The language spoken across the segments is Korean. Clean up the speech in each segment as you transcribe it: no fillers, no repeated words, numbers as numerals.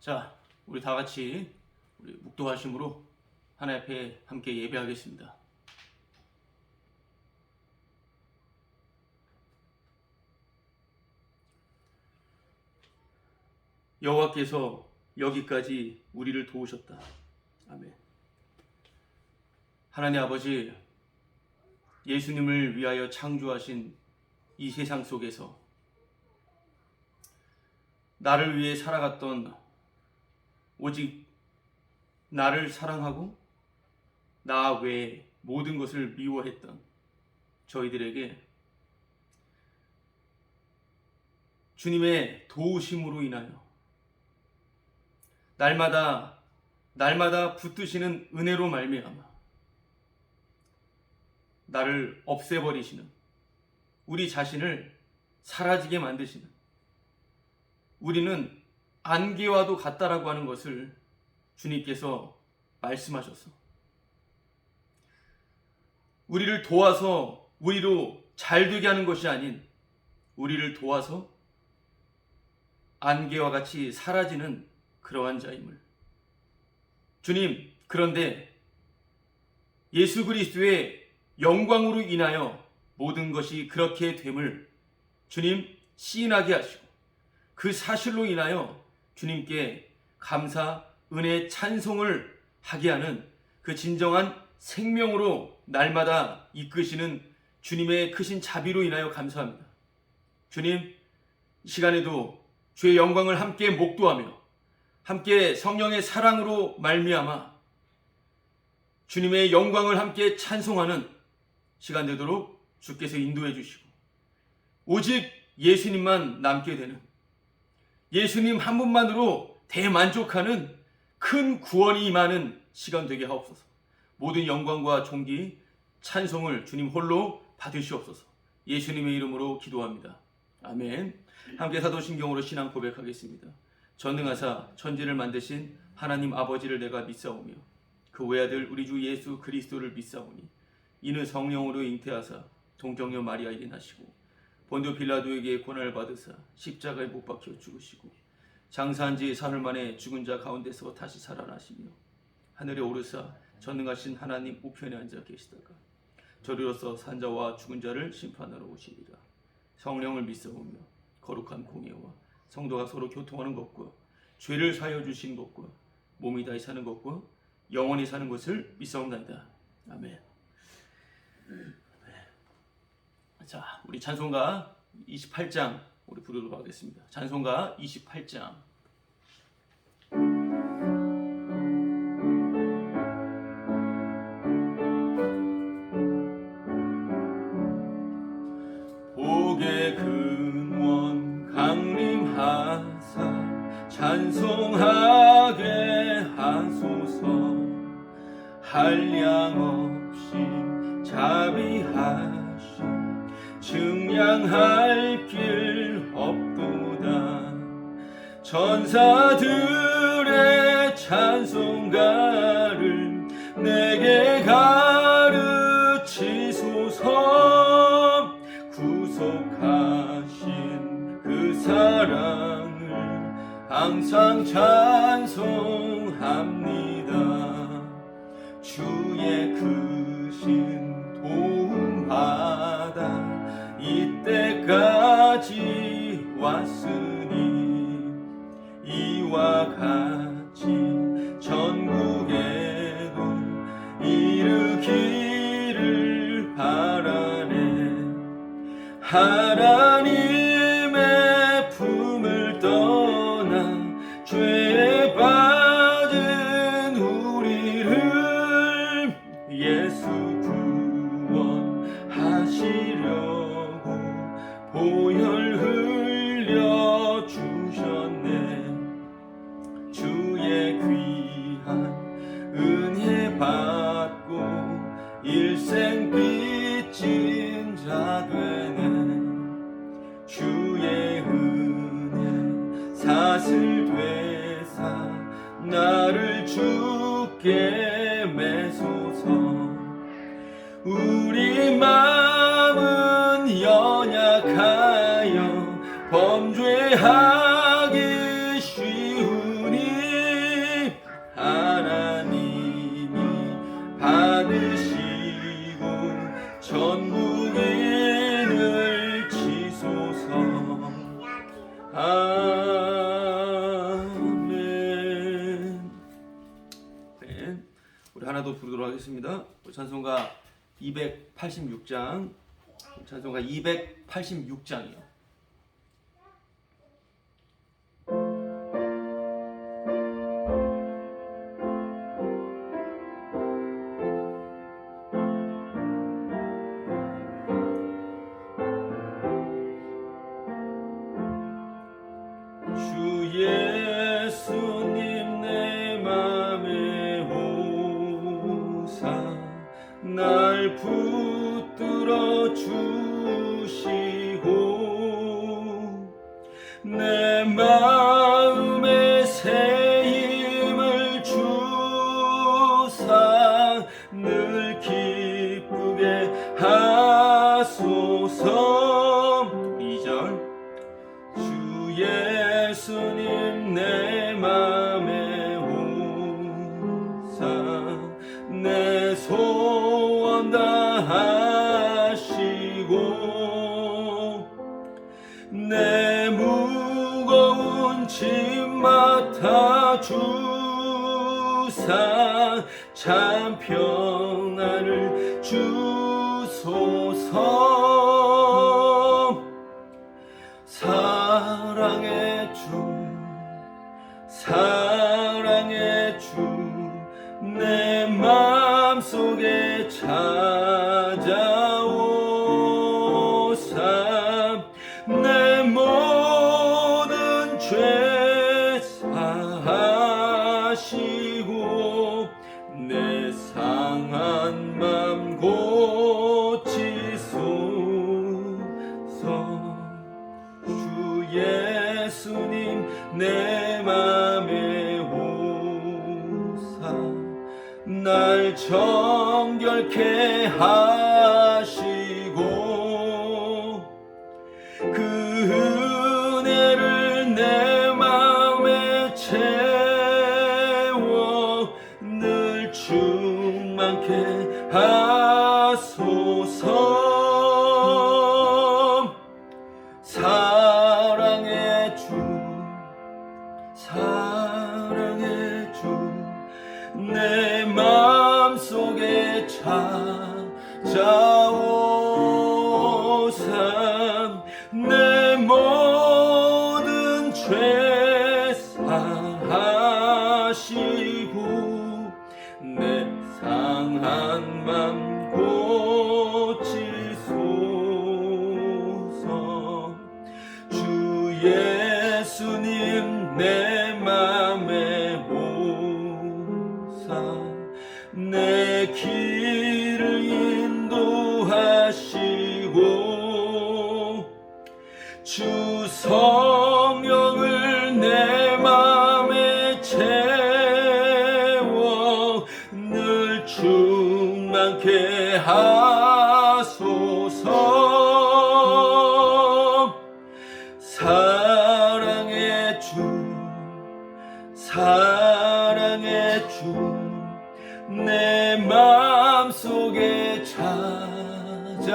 자, 우리 다 같이 우리 묵도하심으로 하나님 앞에 함께 예배하겠습니다. 여호와께서 여기까지 우리를 도우셨다. 아멘. 하나님 아버지, 예수님을 위하여 창조하신 이 세상 속에서 나를 위해 살아갔던, 오직 나를 사랑하고 나 외에 모든 것을 미워했던 저희들에게 주님의 도우심으로 인하여 날마다 붙드시는 은혜로 말미암아 나를 없애버리시는, 우리 자신을 사라지게 만드시는, 우리는 안개와도 같다라고 하는 것을 주님께서 말씀하셔서 우리를 도와서 우리로 잘되게 하는 것이 아닌 우리를 도와서 안개와 같이 사라지는 그러한 자임을, 주님, 그런데 예수 그리스도의 영광으로 인하여 모든 것이 그렇게 됨을 주님 시인하게 하시고 그 사실로 인하여 주님께 감사, 은혜, 찬송을 하게 하는 그 진정한 생명으로 날마다 이끄시는 주님의 크신 자비로 인하여 감사합니다. 주님, 이 시간에도 주의 영광을 함께 목도하며 함께 성령의 사랑으로 말미암아 주님의 영광을 함께 찬송하는 시간 되도록 주께서 인도해 주시고 오직 예수님만 남게 되는, 예수님 한 분만으로 대만족하는 큰 구원이 임하는 시간 되게 하옵소서. 모든 영광과 존귀, 찬송을 주님 홀로 받으시옵소서. 예수님의 이름으로 기도합니다. 아멘. 함께 사도신경으로 신앙 고백하겠습니다. 전능하사 천지를 만드신 하나님 아버지를 내가 믿사오며 그 외아들 우리 주 예수 그리스도를 믿사오니 이는 성령으로 잉태하사 동정녀 마리아에게 나시고 본도 빌라도에게 고난을 받으사 십자가에 못 박혀 죽으시고 장사한 지 사흘 만에 죽은 자 가운데서 다시 살아나시며 하늘에 오르사 전능하신 하나님 우편에 앉아 계시다가 저리로서 산자와 죽은 자를 심판하러 오시리라. 성령을 믿사오며 거룩한 공예와 성도가 서로 교통하는 것과 죄를 사하여 주신 것과 몸이 다시 사는 것과 영원히 사는 것을 믿사옵나이다. 아멘. 자, 우리 찬송가 28장 우리 부르도록 하겠습니다. 찬송가 28장. 복의 근원 강림하사 찬송하게 하소서. 한량 없이 자비하신 증량할 길 없도다. 천사들의 찬송가를 내게 가르치소서. 구속하신 그 사랑을 항상 찬송합니다. 주의 크신 도움 받아 이때까지 왔으니 이와 같이 전국에도 이르기를 바라네. 하나님의 품을 떠나 죄에 빠진 우리를 예수 구원하시려고 보혈 흘려 주셨네. 주의 귀한 은혜 받고 일생 빚진 자 되네. 주의 은혜 사슬 되사 나를 주께 매소서. 우리 마음은 연약하여 범죄하기 쉬우니 하나 더 부르도록 하겠습니다. 찬송가 286장, 찬송가 286장이요. 예수님 내 맘에 오사 날 붙들어 주시고 내 마음에 새 힘을 주사 늘 기쁘게 하소서. 2절 주 예수님 내 맘에 오사 내 소원 다하시고 내 무거운 짐 맡아 주사 참 평안을 주소서. 사랑의 주 사랑의 주 내 맘속에 찾아오사 내 모든 죄 사하시고 내 상한 맘 고치소서. 주 예수님 내 맘에 오사 날 정결케 하시고 그 은혜를 내 맘에 채워 늘 충만케 하소서. 사랑의 주 사랑의 주 내 맘속에 찾아오사 내 모든 죄 사하시고 내 상한 맘 고치소서. 주 예수님 내 맘에 오사 내 길을 인도하시고 주 성령을 내 맘에 채워 늘 충만케 하소서. 사랑의 주 사랑의 주 내 맘속에 찾아오사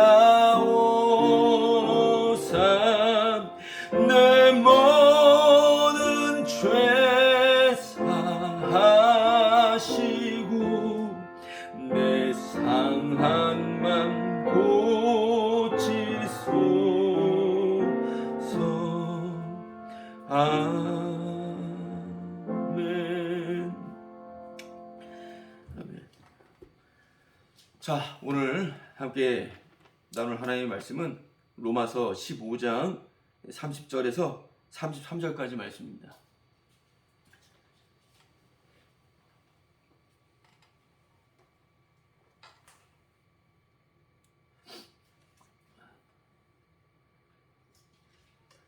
내 모든 죄 사하시고 내 상한 맘 고치소서. 아멘. 자, 오늘 함께 나눌 하나님의 말씀은 로마서 15장 30절에서 33절까지 말씀입니다.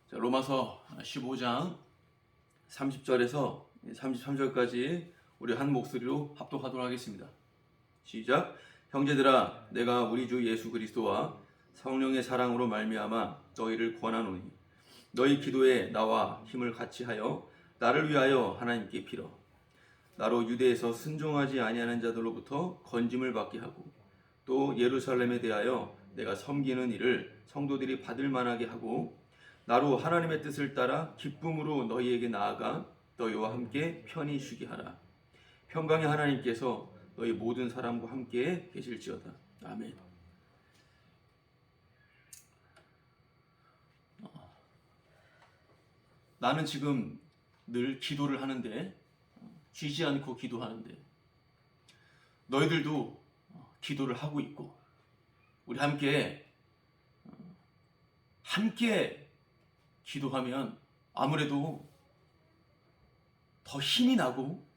자, 로마서 15장 30절에서 33절까지 우리 한 목소리로 합독하도록 하겠습니다. 시작. 형제들아, 내가 우리 주 예수 그리스도와 성령의 사랑으로 말미암아 너희를 권하노니 너희 기도에 나와 힘을 같이 하여 나를 위하여 하나님께 빌어 나로 유대에서 순종하지 아니하는 자들로부터 건짐을 받게 하고 또 예루살렘에 대하여 내가 섬기는 일을 성도들이 받을 만하게 하고 나로 하나님의 뜻을 따라 기쁨으로 너희에게 나아가 너희와 함께 편히 쉬게 하라. 평강의 하나님께서 너희 모든 사람과 함께 계실지어다. 아멘. 나는 지금 늘 기도를 하는데, 쉬지 않고 기도하는데, 너희들도 기도를 하고 있고, 우리 함께 기도하면 아무래도 더 힘이 나고,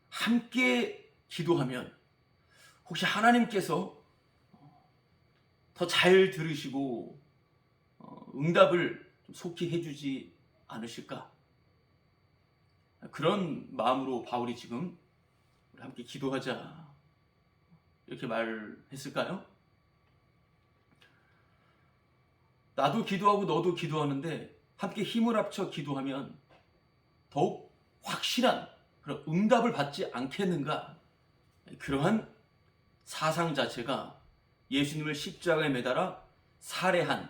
함께 기도하면 혹시 하나님께서 더 잘 들으시고 응답을 좀 속히 해주지 않으실까? 그런 마음으로 바울이 지금 우리 함께 기도하자 이렇게 말했을까요? 나도 기도하고 너도 기도하는데 함께 힘을 합쳐 기도하면 더욱 확실한 그런 응답을 받지 않겠는가? 그러한 사상 자체가 예수님을 십자가에 매달아 살해한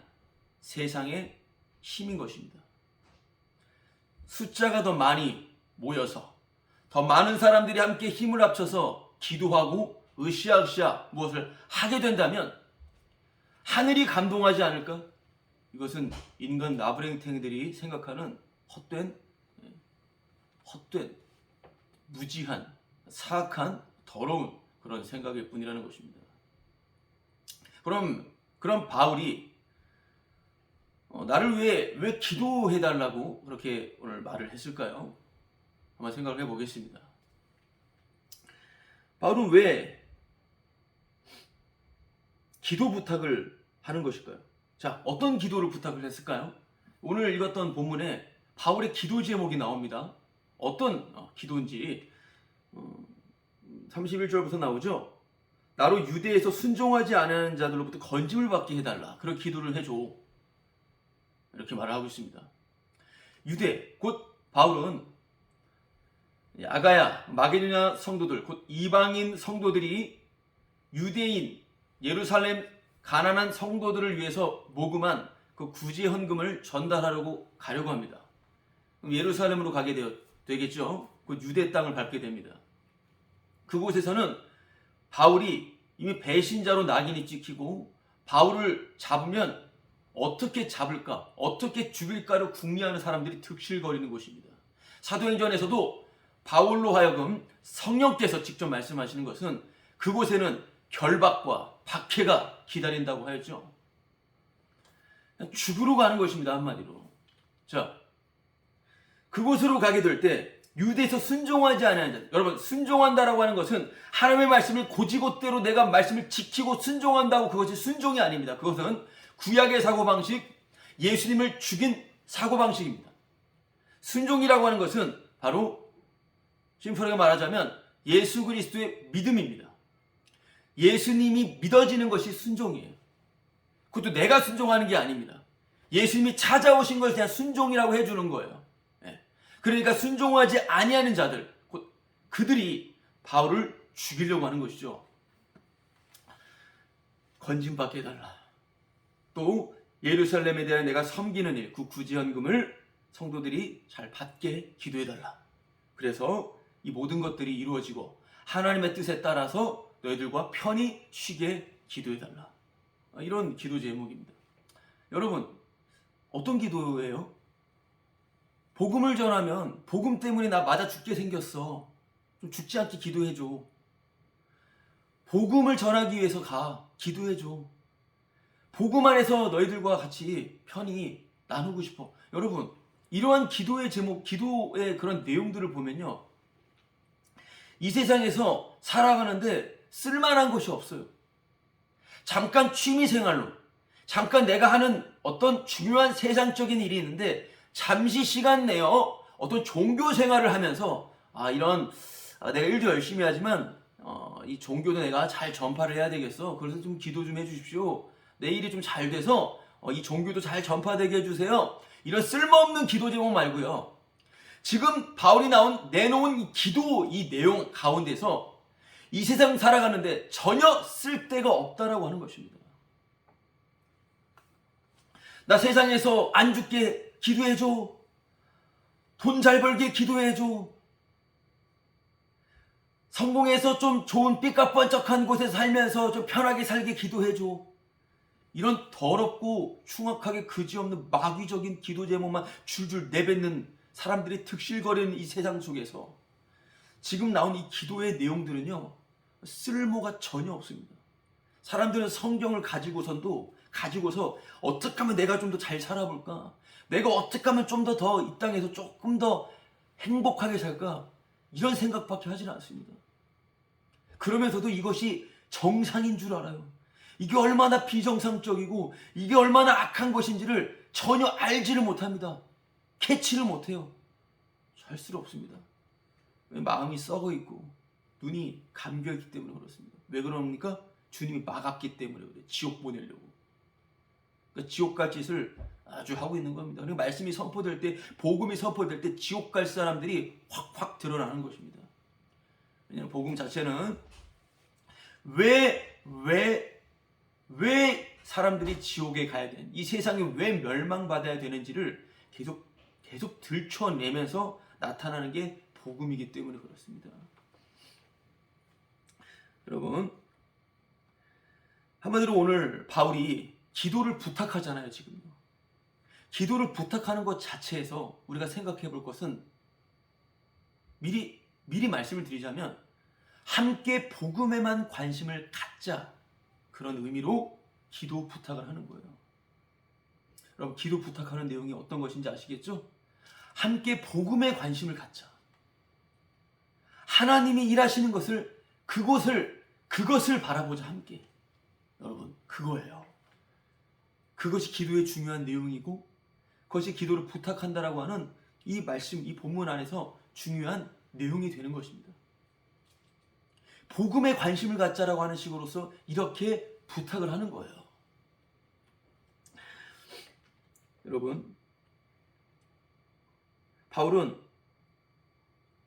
세상의 힘인 것입니다. 숫자가 더 많이 모여서 더 많은 사람들이 함께 힘을 합쳐서 기도하고 으쌰으쌰 무엇을 하게 된다면 하늘이 감동하지 않을까? 이것은 인간 나부랭탱이들이 생각하는 헛된 무지한 사악한 더러운 그런 생각일 뿐이라는 것입니다. 그럼 바울이 나를 왜 기도해달라고 그렇게 오늘 말을 했을까요? 한번 생각을 해보겠습니다. 바울은 왜 기도 부탁을 하는 것일까요? 자, 어떤 기도를 부탁을 했을까요? 오늘 읽었던 본문에 바울의 기도 제목이 나옵니다. 어떤 기도인지 31절부터 나오죠. 나로 유대에서 순종하지 않은 자들로부터 건짐을 받게 해달라. 그런 기도를 해줘. 이렇게 말을 하고 있습니다. 유대, 곧 바울은 아가야, 마게도냐 성도들, 곧 이방인 성도들이 유대인, 예루살렘 가난한 성도들을 위해서 모금한 그 구제 헌금을 전달하려고 가려고 합니다. 그럼 예루살렘으로 가게 되겠죠. 그 유대 땅을 밟게 됩니다. 그곳에서는 바울이 이미 배신자로 낙인이 찍히고 바울을 잡으면 어떻게 잡을까, 어떻게 죽일까를 궁리하는 사람들이 득실거리는 곳입니다. 사도행전에서도 바울로 하여금 성령께서 직접 말씀하시는 것은 그곳에는 결박과 박해가 기다린다고 하였죠. 죽으러 가는 것입니다, 한마디로. 자, 그곳으로 가게 될 때 유대에서 순종하지 않은 자, 여러분, 순종한다라고 하는 것은 하나님의 말씀을 고지곳대로 내가 말씀을 지키고 순종한다고 그것이 순종이 아닙니다. 그것은 구약의 사고방식, 예수님을 죽인 사고방식입니다. 순종이라고 하는 것은 바로 심플하게 말하자면 예수 그리스도의 믿음입니다. 예수님이 믿어지는 것이 순종이에요. 그것도 내가 순종하는 게 아닙니다. 예수님이 찾아오신 것에 대한 순종이라고 해주는 거예요. 그러니까 순종하지 아니하는 자들, 곧 그들이 바울을 죽이려고 하는 것이죠. 건짐받게 해달라. 또 예루살렘에 대한 내가 섬기는 일, 그 구제헌금을 성도들이 잘 받게 기도해달라. 그래서 이 모든 것들이 이루어지고 하나님의 뜻에 따라서 너희들과 편히 쉬게 기도해달라. 이런 기도 제목입니다. 여러분, 어떤 기도예요? 복음을 전하면 복음 때문에 나 맞아 죽게 생겼어. 좀 죽지 않게 기도해줘. 복음을 전하기 위해서 가. 기도해줘. 복음 안에서 너희들과 같이 편히 나누고 싶어. 여러분, 이러한 기도의 제목, 기도의 그런 내용들을 보면요, 이 세상에서 살아가는데 쓸만한 것이 없어요. 잠깐 취미생활로, 잠깐 내가 하는 어떤 중요한 세상적인 일이 있는데 잠시 시간 내어 어떤 종교 생활을 하면서 내가 일도 열심히 하지만 이 종교도 내가 잘 전파를 해야 되겠어. 그래서 좀 기도 좀 해주십시오. 내 일이 좀 잘 돼서 이 종교도 잘 전파되게 해주세요. 이런 쓸모없는 기도 제목 말고요. 지금 바울이 내놓은 이 기도 이 내용 가운데서 이 세상 살아가는데 전혀 쓸데가 없다라고 하는 것입니다. 나 세상에서 안 죽게 기도해줘. 돈 잘 벌게 기도해줘. 성공해서 좀 좋은 삐까뻔쩍한 곳에 살면서 좀 편하게 살게 기도해줘. 이런 더럽고 흉악하게 그지없는 마귀적인 기도 제목만 줄줄 내뱉는 사람들이 득실거리는 이 세상 속에서 지금 나온 이 기도의 내용들은요, 쓸모가 전혀 없습니다. 사람들은 성경을 가지고서 어떻게 하면 내가 좀 더 잘 살아볼까? 내가 어떻게 하면 좀 더 이 땅에서 조금 더 행복하게 살까? 이런 생각밖에 하진 않습니다. 그러면서도 이것이 정상인 줄 알아요. 이게 얼마나 비정상적이고 이게 얼마나 악한 것인지를 전혀 알지를 못합니다. 캐치를 못해요. 할 수가 없습니다. 마음이 썩어 있고 눈이 감겨 있기 때문에 그렇습니다. 왜 그럽니까? 주님이 막았기 때문에 그래요. 지옥 보내려고. 그러니까 지옥 갈 짓을 아주 하고 있는 겁니다. 그리고 말씀이 선포될 때, 복음이 선포될 때 지옥 갈 사람들이 확확 드러나는 것입니다. 왜냐하면 복음 자체는 왜 사람들이 지옥에 가야 되는, 이 세상에 왜 멸망받아야 되는지를 계속 들춰내면서 나타나는 게 복음이기 때문에 그렇습니다. 여러분, 한마디로 오늘 바울이 기도를 부탁하잖아요. 지금요. 기도를 부탁하는 것 자체에서 우리가 생각해 볼 것은 미리 말씀을 드리자면 함께 복음에만 관심을 갖자, 그런 의미로 기도 부탁을 하는 거예요. 여러분, 기도 부탁하는 내용이 어떤 것인지 아시겠죠? 함께 복음에 관심을 갖자. 하나님이 일하시는 것을, 그것을 바라보자, 함께. 여러분, 그거예요. 그것이 기도의 중요한 내용이고, 그것이 기도를 부탁한다라고 하는 이 말씀, 이 본문 안에서 중요한 내용이 되는 것입니다. 복음에 관심을 갖자라고 하는 식으로서 이렇게 부탁을 하는 거예요. 여러분, 바울은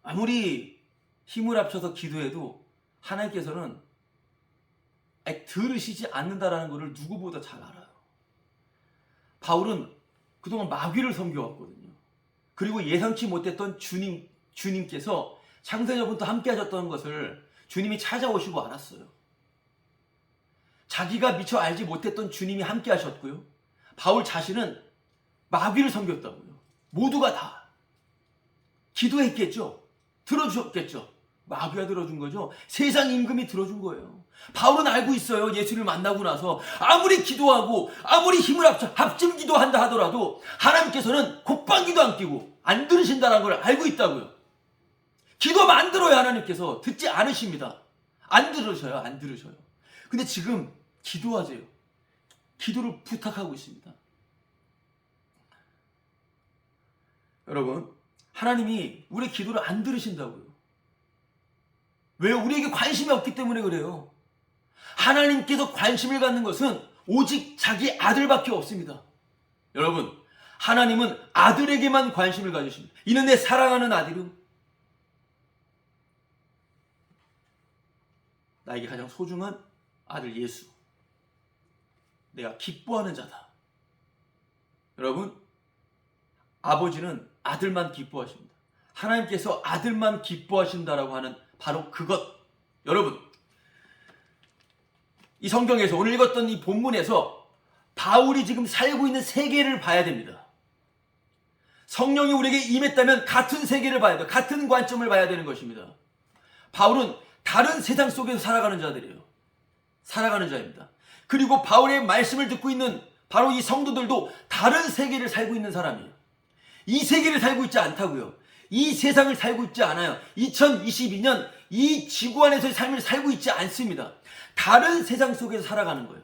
아무리 힘을 합쳐서 기도해도 하나님께서는 들으시지 않는다라는 것을 누구보다 잘 알아요. 바울은 그동안 마귀를 섬겨왔거든요. 그리고 예상치 못했던 주님께서 창세전부터 함께 하셨던 것을 주님이 찾아오시고 알았어요. 자기가 미처 알지 못했던 주님이 함께 하셨고요. 바울 자신은 마귀를 섬겼다고요. 모두가 다 기도했겠죠. 들어주셨겠죠. 마귀가 들어준 거죠. 세상 임금이 들어준 거예요. 바울은 알고 있어요. 예수를 만나고 나서 아무리 기도하고 아무리 힘을 합심 기도한다 하더라도 하나님께서는 곱방귀도 안 끼고 안 들으신다는 걸 알고 있다고요. 기도하면 안 들어요. 하나님께서 듣지 않으십니다. 안 들으셔요. 근데 지금 기도하세요. 기도를 부탁하고 있습니다. 여러분, 하나님이 우리 기도를 안 들으신다고요. 왜요? 우리에게 관심이 없기 때문에 그래요. 하나님께서 관심을 갖는 것은 오직 자기 아들밖에 없습니다. 여러분, 하나님은 아들에게만 관심을 가지십니다. 이는 내 사랑하는 아들이요, 나에게 가장 소중한 아들 예수, 내가 기뻐하는 자다. 여러분, 아버지는 아들만 기뻐하십니다. 하나님께서 아들만 기뻐하신다라고 하는 바로 그것. 여러분, 이 성경에서 오늘 읽었던 이 본문에서 바울이 지금 살고 있는 세계를 봐야 됩니다. 성령이 우리에게 임했다면 같은 세계를 봐야 돼요. 같은 관점을 봐야 되는 것입니다. 바울은 다른 세상 속에서 살아가는 자입니다. 그리고 바울의 말씀을 듣고 있는 바로 이 성도들도 다른 세계를 살고 있는 사람이에요. 이 세계를 살고 있지 않다고요. 이 세상을 살고 있지 않아요. 2022년 이 지구 안에서의 삶을 살고 있지 않습니다. 다른 세상 속에서 살아가는 거예요.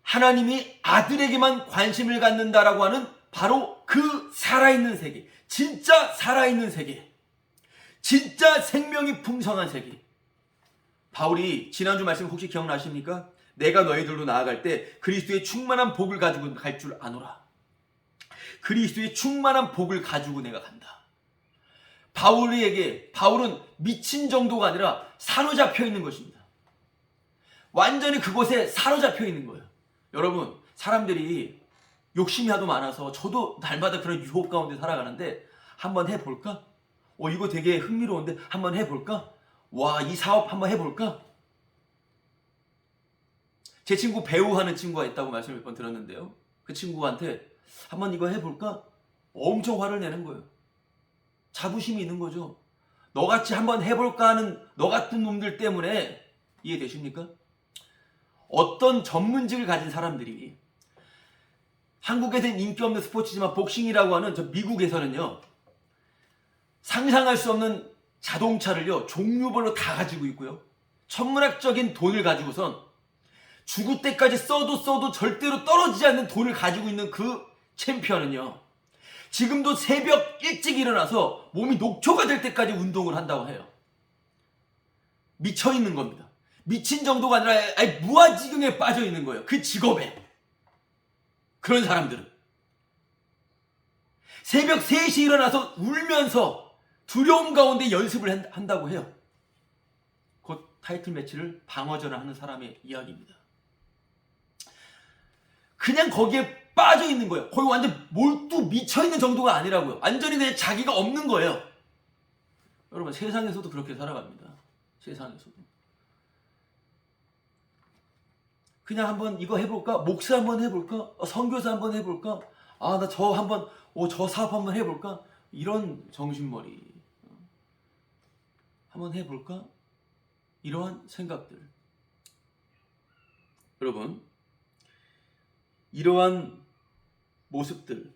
하나님이 아들에게만 관심을 갖는다라고 하는 바로 그 살아있는 세계, 진짜 살아있는 세계, 진짜 생명이 풍성한 세계. 바울이 지난주 말씀 혹시 기억나십니까? 내가 너희들로 나아갈 때 그리스도의 충만한 복을 가지고 갈 줄 아노라. 그리스도의 충만한 복을 가지고 내가 간다. 바울은 미친 정도가 아니라 사로잡혀 있는 것입니다. 완전히 그곳에 사로잡혀 있는 거예요. 여러분, 사람들이 욕심이 하도 많아서 저도 날마다 그런 유혹 가운데 살아가는데 한번 해볼까? 이거 되게 흥미로운데 한번 해볼까? 와, 이 사업 한번 해볼까? 제 친구 배우 하는 친구가 있다고 말씀을 몇 번 들었는데요. 그 친구한테 한번 이거 해볼까? 엄청 화를 내는 거예요. 자부심이 있는 거죠. 너같이 한번 해볼까 하는 너 같은 놈들 때문에. 이해되십니까? 어떤 전문직을 가진 사람들이, 한국에서는 인기 없는 스포츠지만 복싱이라고 하는 저 미국에서는요, 상상할 수 없는 자동차를요 종류별로 다 가지고 있고요, 천문학적인 돈을 가지고선 죽을 때까지 써도 절대로 떨어지지 않는 돈을 가지고 있는 그 챔피언은요, 지금도 새벽 일찍 일어나서 몸이 녹초가 될 때까지 운동을 한다고 해요. 미쳐있는 겁니다. 미친 정도가 아니라 아예 무아지경에 빠져 있는 거예요. 그 직업에. 그런 사람들은 새벽 3시 일어나서 울면서 두려움 가운데 연습을 한다고 해요. 곧 타이틀 매치를 방어전을 하는 사람의 이야기입니다. 그냥 거기에 빠져 있는 거예요. 거기 완전 몰두 미쳐 있는 정도가 아니라고요. 완전히 그냥 자기가 없는 거예요. 여러분, 세상에서도 그렇게 살아갑니다. 세상에서도. 그냥 한번 이거 해볼까? 목사 한번 해볼까? 선교사 한번 해볼까? 아, 나 저 한번, 저 사업 한번 해볼까? 이런 정신머리. 한번 해볼까? 이러한 생각들. 여러분, 이러한 모습들,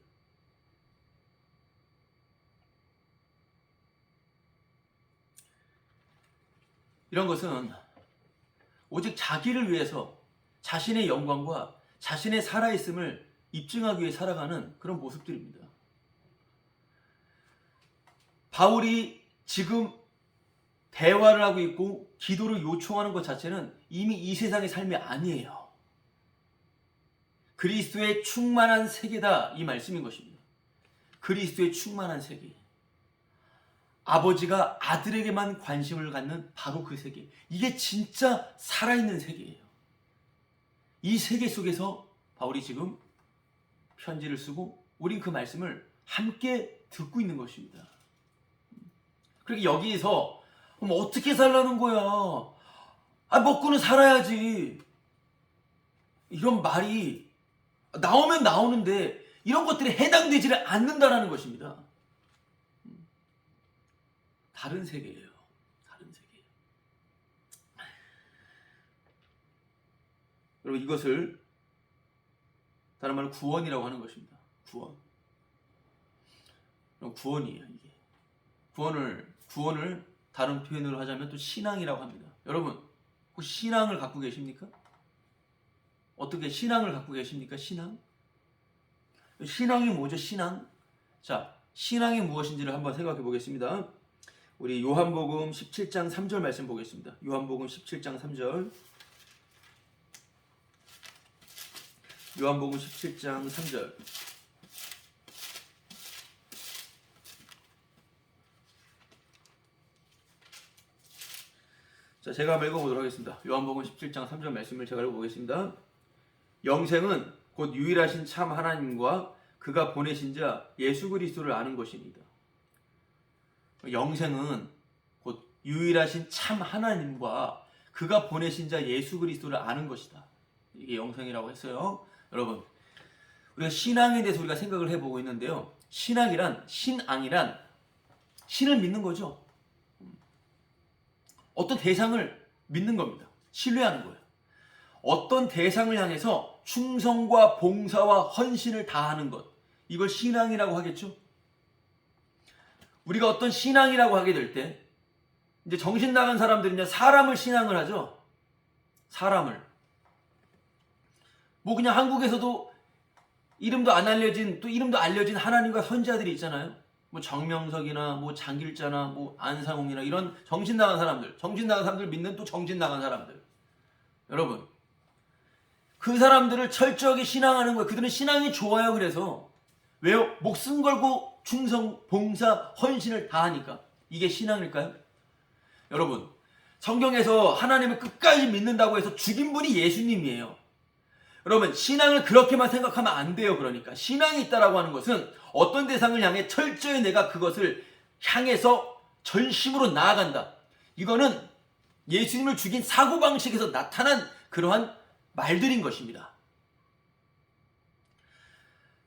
이런 것은 오직 자기를 위해서 자신의 영광과 자신의 살아있음을 입증하기 위해 살아가는 그런 모습들입니다. 바울이 지금 대화를 하고 있고 기도를 요청하는 것 자체는 이미 이 세상의 삶이 아니에요. 그리스도의 충만한 세계다, 이 말씀인 것입니다. 그리스도의 충만한 세계. 아버지가 아들에게만 관심을 갖는 바로 그 세계. 이게 진짜 살아있는 세계예요. 이 세계 속에서 바울이 지금 편지를 쓰고 우린 그 말씀을 함께 듣고 있는 것입니다. 그러니까 여기에서 그럼 어떻게 살라는 거야? 먹고는 살아야지. 이런 말이 나오면 나오는데 이런 것들이 해당되지를 않는다라는 것입니다. 다른 세계예요. 다른 세계. 여러분, 이것을 다른 말로 구원이라고 하는 것입니다. 구원. 구원이에요, 이게. 구원을 다른 표현으로 하자면 또 신앙이라고 합니다. 여러분, 혹시 신앙을 갖고 계십니까? 어떻게 신앙을 갖고 계십니까? 신앙이 뭐죠? 신앙? 자, 신앙이 무엇인지를 한번 생각해 보겠습니다. 우리 요한복음 17장 3절 말씀 보겠습니다. 요한복음 17장 3절. 요한복음 17장 3절. 자, 제가 한번 읽어보도록 하겠습니다. 요한복음 17장 3절 말씀을 제가 읽어보겠습니다. 영생은 곧 유일하신 참 하나님과 그가 보내신 자 예수 그리스도를 아는 것입니다. 영생은 곧 유일하신 참 하나님과 그가 보내신 자 예수 그리스도를 아는 것이다. 이게 영생이라고 했어요. 여러분, 우리가 신앙에 대해서 우리가 생각을 해보고 있는데요. 신앙이란 신을 믿는 거죠. 어떤 대상을 믿는 겁니다. 신뢰하는 거예요. 어떤 대상을 향해서 충성과 봉사와 헌신을 다하는 것, 이걸 신앙이라고 하겠죠. 우리가 어떤 신앙이라고 하게 될 때 이제 정신 나간 사람들은 사람을 신앙을 하죠. 사람을. 뭐 그냥 한국에서도 이름도 안 알려진, 또 이름도 알려진 하나님과 선지자들이 있잖아요. 뭐 정명석이나 뭐 장길자나 뭐 안상홍이나 이런 정신 나간 사람들 믿는 또 정신 나간 사람들. 여러분, 그 사람들을 철저하게 신앙하는 거예요. 그들은 신앙이 좋아요. 그래서 왜요? 목숨 걸고 충성, 봉사, 헌신을 다하니까. 이게 신앙일까요? 여러분, 성경에서 하나님을 끝까지 믿는다고 해서 죽인 분이 예수님이에요. 여러분, 신앙을 그렇게만 생각하면 안 돼요. 그러니까 신앙이 있다라고 하는 것은 어떤 대상을 향해 철저히 내가 그것을 향해서 전심으로 나아간다. 이거는 예수님을 죽인 사고방식에서 나타난 그러한 말들인 것입니다.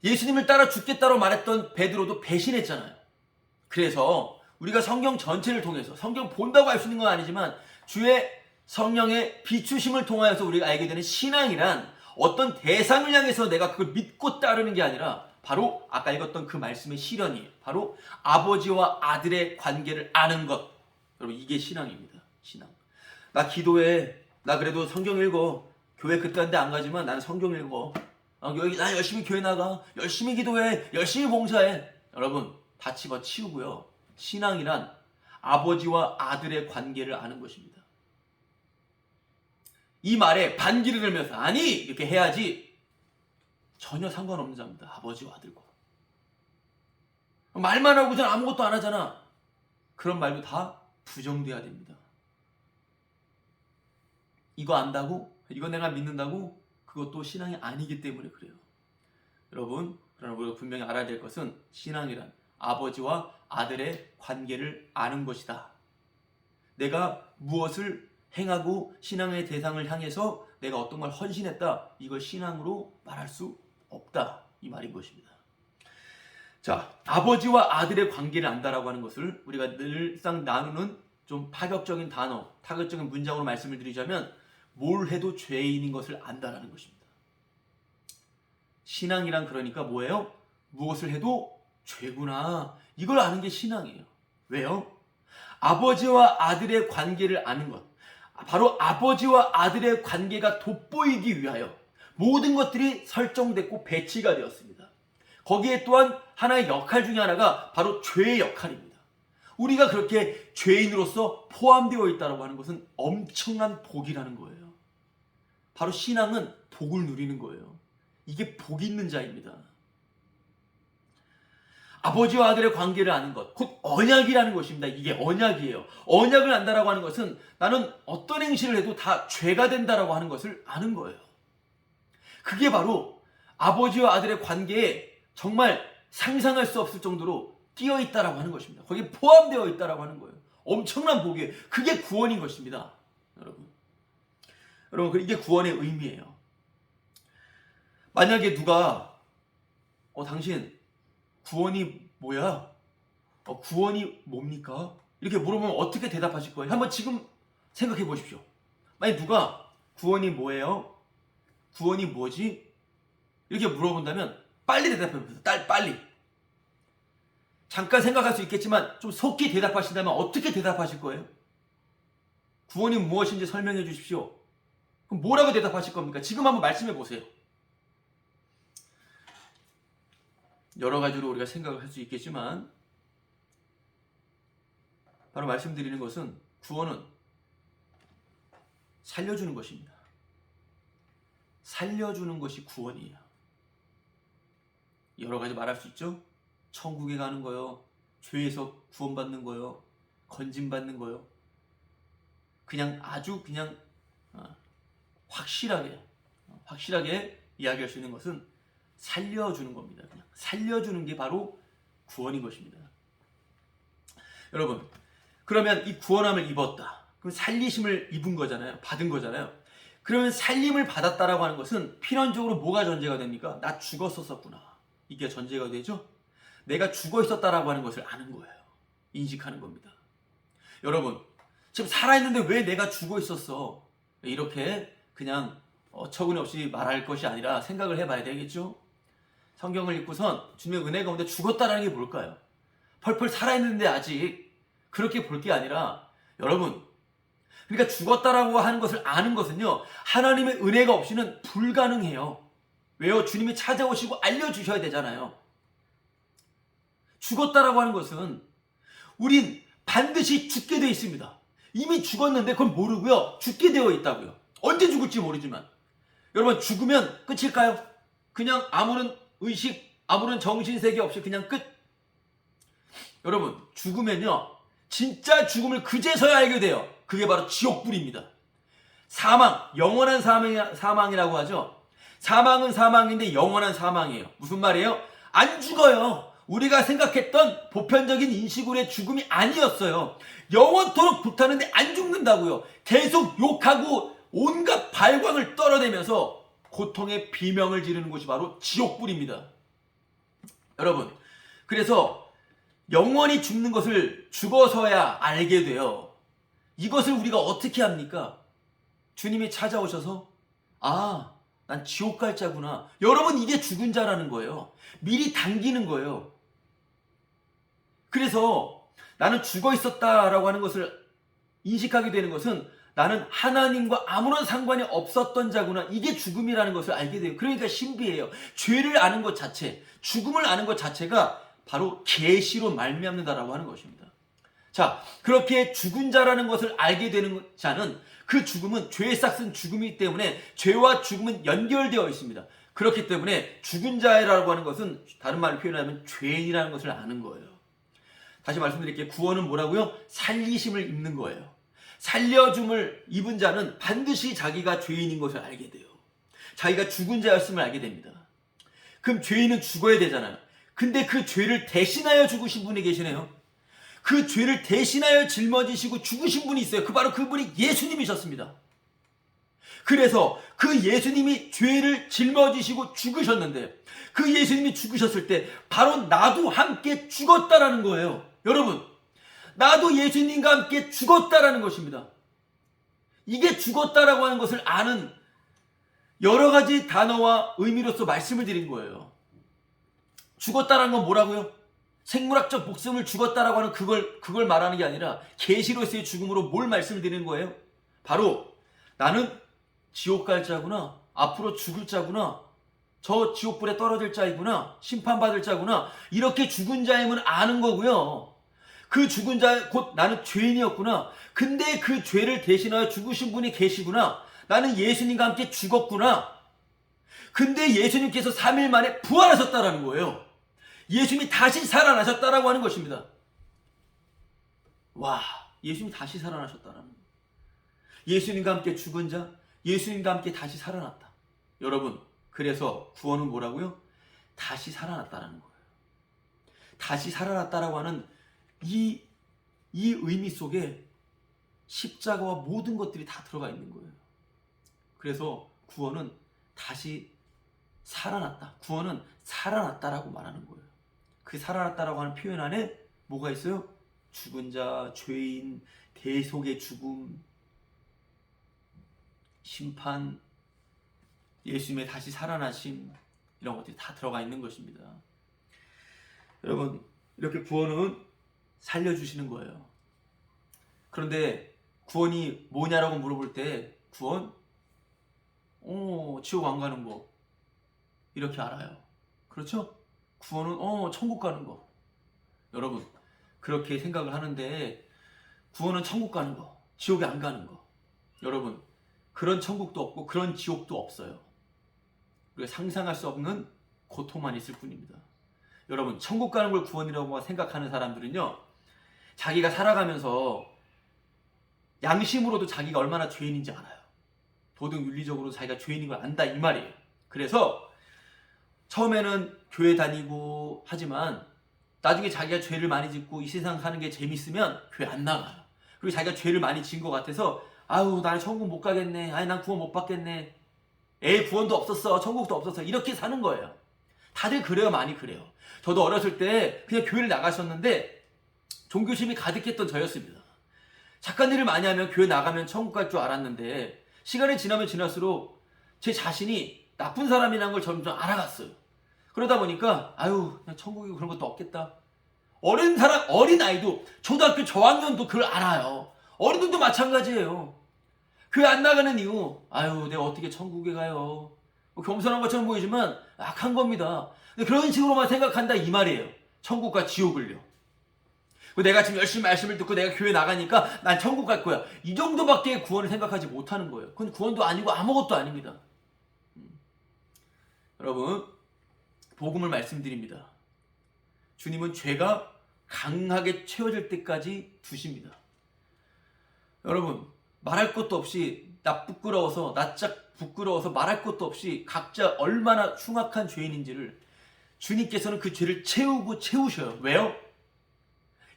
예수님을 따라 죽겠다고 말했던 베드로도 배신했잖아요. 그래서 우리가 성경 전체를 통해서, 성경 본다고 알 수 있는 건 아니지만 주의 성령의 비추심을 통하여서 우리가 알게 되는 신앙이란 어떤 대상을 향해서 내가 그걸 믿고 따르는 게 아니라 바로 아까 읽었던 그 말씀의 실현이에요. 바로 아버지와 아들의 관계를 아는 것. 여러분, 이게 신앙입니다. 신앙. 나 기도해. 나 그래도 성경 읽어. 교회 그딴 데 안 가지만 나는 성경 읽어. 여기 나 열심히 교회 나가. 열심히 기도해. 열심히 봉사해. 여러분, 다 집어치우고요. 신앙이란 아버지와 아들의 관계를 아는 것입니다. 이 말에 반기를 들면서 아니 이렇게 해야지 전혀 상관없는 자입니다. 아버지와 아들과. 말만 하고선 아무것도 안 하잖아. 그런 말도 다 부정돼야 됩니다. 이거 안다고? 이거 내가 믿는다고? 그것도 신앙이 아니기 때문에 그래요. 여러분, 그러나 우리가 분명히 알아야 될 것은 신앙이란 아버지와 아들의 관계를 아는 것이다. 내가 무엇을 행하고 신앙의 대상을 향해서 내가 어떤 걸 헌신했다. 이걸 신앙으로 말할 수 없다. 이 말인 것입니다. 자, 아버지와 아들의 관계를 안다라고 하는 것을 우리가 늘상 나누는 좀 파격적인 단어, 타격적인 문장으로 말씀을 드리자면 뭘 해도 죄인인 것을 안다라는 것입니다. 신앙이란 그러니까 뭐예요? 무엇을 해도 죄구나. 이걸 아는 게 신앙이에요. 왜요? 아버지와 아들의 관계를 아는 것. 바로 아버지와 아들의 관계가 돋보이기 위하여 모든 것들이 설정됐고 배치가 되었습니다. 거기에 또한 하나의 역할 중에 하나가 바로 죄의 역할입니다. 우리가 그렇게 죄인으로서 포함되어 있다고 하는 것은 엄청난 복이라는 거예요. 바로 신앙은 복을 누리는 거예요. 이게 복 있는 자입니다. 아버지와 아들의 관계를 아는 것, 곧 언약이라는 것입니다. 이게 언약이에요. 언약을 안다라고 하는 것은 나는 어떤 행실을 해도 다 죄가 된다라고 하는 것을 아는 거예요. 그게 바로 아버지와 아들의 관계에 정말 상상할 수 없을 정도로 끼어 있다라고 하는 것입니다. 거기에 포함되어 있다라고 하는 거예요. 엄청난 복이에요. 그게 구원인 것입니다. 여러분, 이게 구원의 의미예요. 만약에 누가 당신 구원이 뭐야? 구원이 뭡니까? 이렇게 물어보면 어떻게 대답하실 거예요? 한번 지금 생각해 보십시오. 만약 누가 구원이 뭐예요? 구원이 뭐지? 이렇게 물어본다면 빨리 대답해 보세요. 빨리. 잠깐 생각할 수 있겠지만 좀 속히 대답하신다면 어떻게 대답하실 거예요? 구원이 무엇인지 설명해 주십시오. 그럼 뭐라고 대답하실 겁니까? 지금 한번 말씀해 보세요. 여러 가지로 우리가 생각을 할 수 있겠지만 바로 말씀드리는 것은 구원은 살려주는 것입니다. 살려주는 것이 구원이에요. 여러 가지 말할 수 있죠. 천국에 가는 거요, 죄에서 구원받는 거요, 건짐받는 거요. 그냥 아주 그냥 확실하게 이야기할 수 있는 것은 살려주는 겁니다. 그냥 살려주는 게 바로 구원인 것입니다. 여러분, 그러면 이 구원함을 입었다. 그럼 살리심을 입은 거잖아요. 받은 거잖아요. 그러면 살림을 받았다라고 하는 것은 필연적으로 뭐가 전제가 됩니까? 나 죽었었구나. 이게 전제가 되죠. 내가 죽어 있었다라고 하는 것을 아는 거예요. 인식하는 겁니다. 여러분, 지금 살아있는데 왜 내가 죽어 있었어? 이렇게 그냥 어처구니없이 말할 것이 아니라 생각을 해봐야 되겠죠. 성경을 읽고선 주님의 은혜 가운데 죽었다라는 게 뭘까요? 펄펄 살아있는데 아직 그렇게 볼 게 아니라 여러분, 그러니까 죽었다라고 하는 것을 아는 것은요, 하나님의 은혜가 없이는 불가능해요. 왜요? 주님이 찾아오시고 알려주셔야 되잖아요. 죽었다라고 하는 것은 우린 반드시 죽게 되어 있습니다. 이미 죽었는데 그건 모르고요, 죽게 되어 있다고요. 언제 죽을지 모르지만. 여러분, 죽으면 끝일까요? 그냥 아무런 의식, 아무런 정신세계 없이 그냥 끝. 여러분, 죽으면요, 진짜 죽음을 그제서야 알게 돼요. 그게 바로 지옥불입니다. 사망, 영원한 사망이라고 하죠. 사망은 사망인데 영원한 사망이에요. 무슨 말이에요? 안 죽어요. 우리가 생각했던 보편적인 인식으로의 죽음이 아니었어요. 영원토록 불타는데 안 죽는다고요. 계속 욕하고 온갖 발광을 떨어내면서 고통의 비명을 지르는 곳이 바로 지옥불입니다. 여러분, 그래서 영원히 죽는 것을 죽어서야 알게 돼요. 이것을 우리가 어떻게 합니까? 주님이 찾아오셔서 난 지옥 갈 자구나. 여러분, 이게 죽은 자라는 거예요. 미리 당기는 거예요. 그래서 나는 죽어 있었다라고 하는 것을 인식하게 되는 것은 나는 하나님과 아무런 상관이 없었던 자구나. 이게 죽음이라는 것을 알게 돼요. 그러니까 신비해요. 죄를 아는 것 자체, 죽음을 아는 것 자체가 바로 계시로 말미암는다라고 하는 것입니다. 자, 그렇게 죽은 자라는 것을 알게 되는 자는 그 죽음은 죄에 싹쓴 죽음이기 때문에 죄와 죽음은 연결되어 있습니다. 그렇기 때문에 죽은 자라고 하는 것은 다른 말로 표현하면 죄인이라는 것을 아는 거예요. 다시 말씀드릴게요. 구원은 뭐라고요? 살리심을 입는 거예요. 살려줌을 입은 자는 반드시 자기가 죄인인 것을 알게 돼요. 자기가 죽은 자였음을 알게 됩니다. 그럼 죄인은 죽어야 되잖아요. 근데 그 죄를 대신하여 죽으신 분이 계시네요. 그 죄를 대신하여 짊어지시고 죽으신 분이 있어요. 바로 그분이 예수님이셨습니다. 그래서 그 예수님이 죄를 짊어지시고 죽으셨는데 그 예수님이 죽으셨을 때 바로 나도 함께 죽었다라는 거예요. 여러분, 나도 예수님과 함께 죽었다라는 것입니다. 이게 죽었다라고 하는 것을 아는 여러 가지 단어와 의미로서 말씀을 드린 거예요. 죽었다라는 건 뭐라고요? 생물학적 목숨을 죽었다라고 하는 그걸 말하는 게 아니라 계시로서의 죽음으로 뭘 말씀을 드리는 거예요? 바로 나는 지옥 갈 자구나, 앞으로 죽을 자구나, 저 지옥불에 떨어질 자이구나, 심판받을 자구나, 이렇게 죽은 자임을 아는 거고요. 그 죽은 자 곧 나는 죄인이었구나. 근데 그 죄를 대신하여 죽으신 분이 계시구나. 나는 예수님과 함께 죽었구나. 근데 예수님께서 3일 만에 부활하셨다라는 거예요. 예수님이 다시 살아나셨다라고 하는 것입니다. 와, 예수님이 다시 살아나셨다라는 거예요. 예수님과 함께 죽은 자, 예수님과 함께 다시 살아났다. 여러분, 그래서 구원은 뭐라고요? 다시 살아났다라는 거예요. 다시 살아났다라고 하는 이 의미 속에 십자가와 모든 것들이 다 들어가 있는 거예요. 그래서 구원은 다시 살아났다. 구원은 살아났다라고 말하는 거예요. 그 살아났다라고 하는 표현 안에 뭐가 있어요? 죽은 자, 죄인, 대속의 죽음, 심판, 예수님의 다시 살아나심, 이런 것들이 다 들어가 있는 것입니다. 여러분, 이렇게 구원은 살려주시는 거예요. 그런데 구원이 뭐냐라고 물어볼 때 구원? 지옥 안 가는 거 이렇게 알아요. 그렇죠? 구원은 천국 가는 거. 여러분, 그렇게 생각을 하는데 구원은 천국 가는 거, 지옥에 안 가는 거. 여러분, 그런 천국도 없고 그런 지옥도 없어요. 우리가 상상할 수 없는 고통만 있을 뿐입니다. 여러분, 천국 가는 걸 구원이라고 생각하는 사람들은요, 자기가 살아가면서 양심으로도 자기가 얼마나 죄인인지 알아요. 도덕 윤리적으로 자기가 죄인인 걸 안다, 이 말이에요. 그래서 처음에는 교회 다니고 하지만 나중에 자기가 죄를 많이 짓고 이 세상 사는 게 재밌으면 교회 안 나가요. 그리고 자기가 죄를 많이 지은 것 같아서 나는 천국 못 가겠네, 난 구원 못 받겠네, 구원도 없었어, 천국도 없었어, 이렇게 사는 거예요. 다들 그래요. 많이 그래요. 저도 어렸을 때 그냥 교회를 나가셨는데 종교심이 가득했던 저였습니다. 착한 일을 많이 하면 교회 나가면 천국 갈 줄 알았는데 시간이 지나면 지날수록 제 자신이 나쁜 사람이라는 걸 점점 알아갔어요. 그러다 보니까 그냥 천국이고 그런 것도 없겠다. 어린 아이도 초등학교 저학년도 그걸 알아요. 어른들도 마찬가지예요. 교회 안 나가는 이유, 내가 어떻게 천국에 가요. 겸손한 것처럼 보이지만 악한 겁니다. 근데 그런 식으로만 생각한다, 이 말이에요. 천국과 지옥을요. 내가 지금 열심히 말씀을 듣고 내가 교회 나가니까 난 천국 갈 거야, 이 정도밖에 구원을 생각하지 못하는 거예요. 그건 구원도 아니고 아무것도 아닙니다. 여러분, 복음을 말씀드립니다. 주님은 죄가 강하게 채워질 때까지 두십니다. 여러분, 말할 것도 없이 낯짝 부끄러워서 말할 것도 없이 각자 얼마나 흉악한 죄인인지를 주님께서는 그 죄를 채우셔요. 왜요?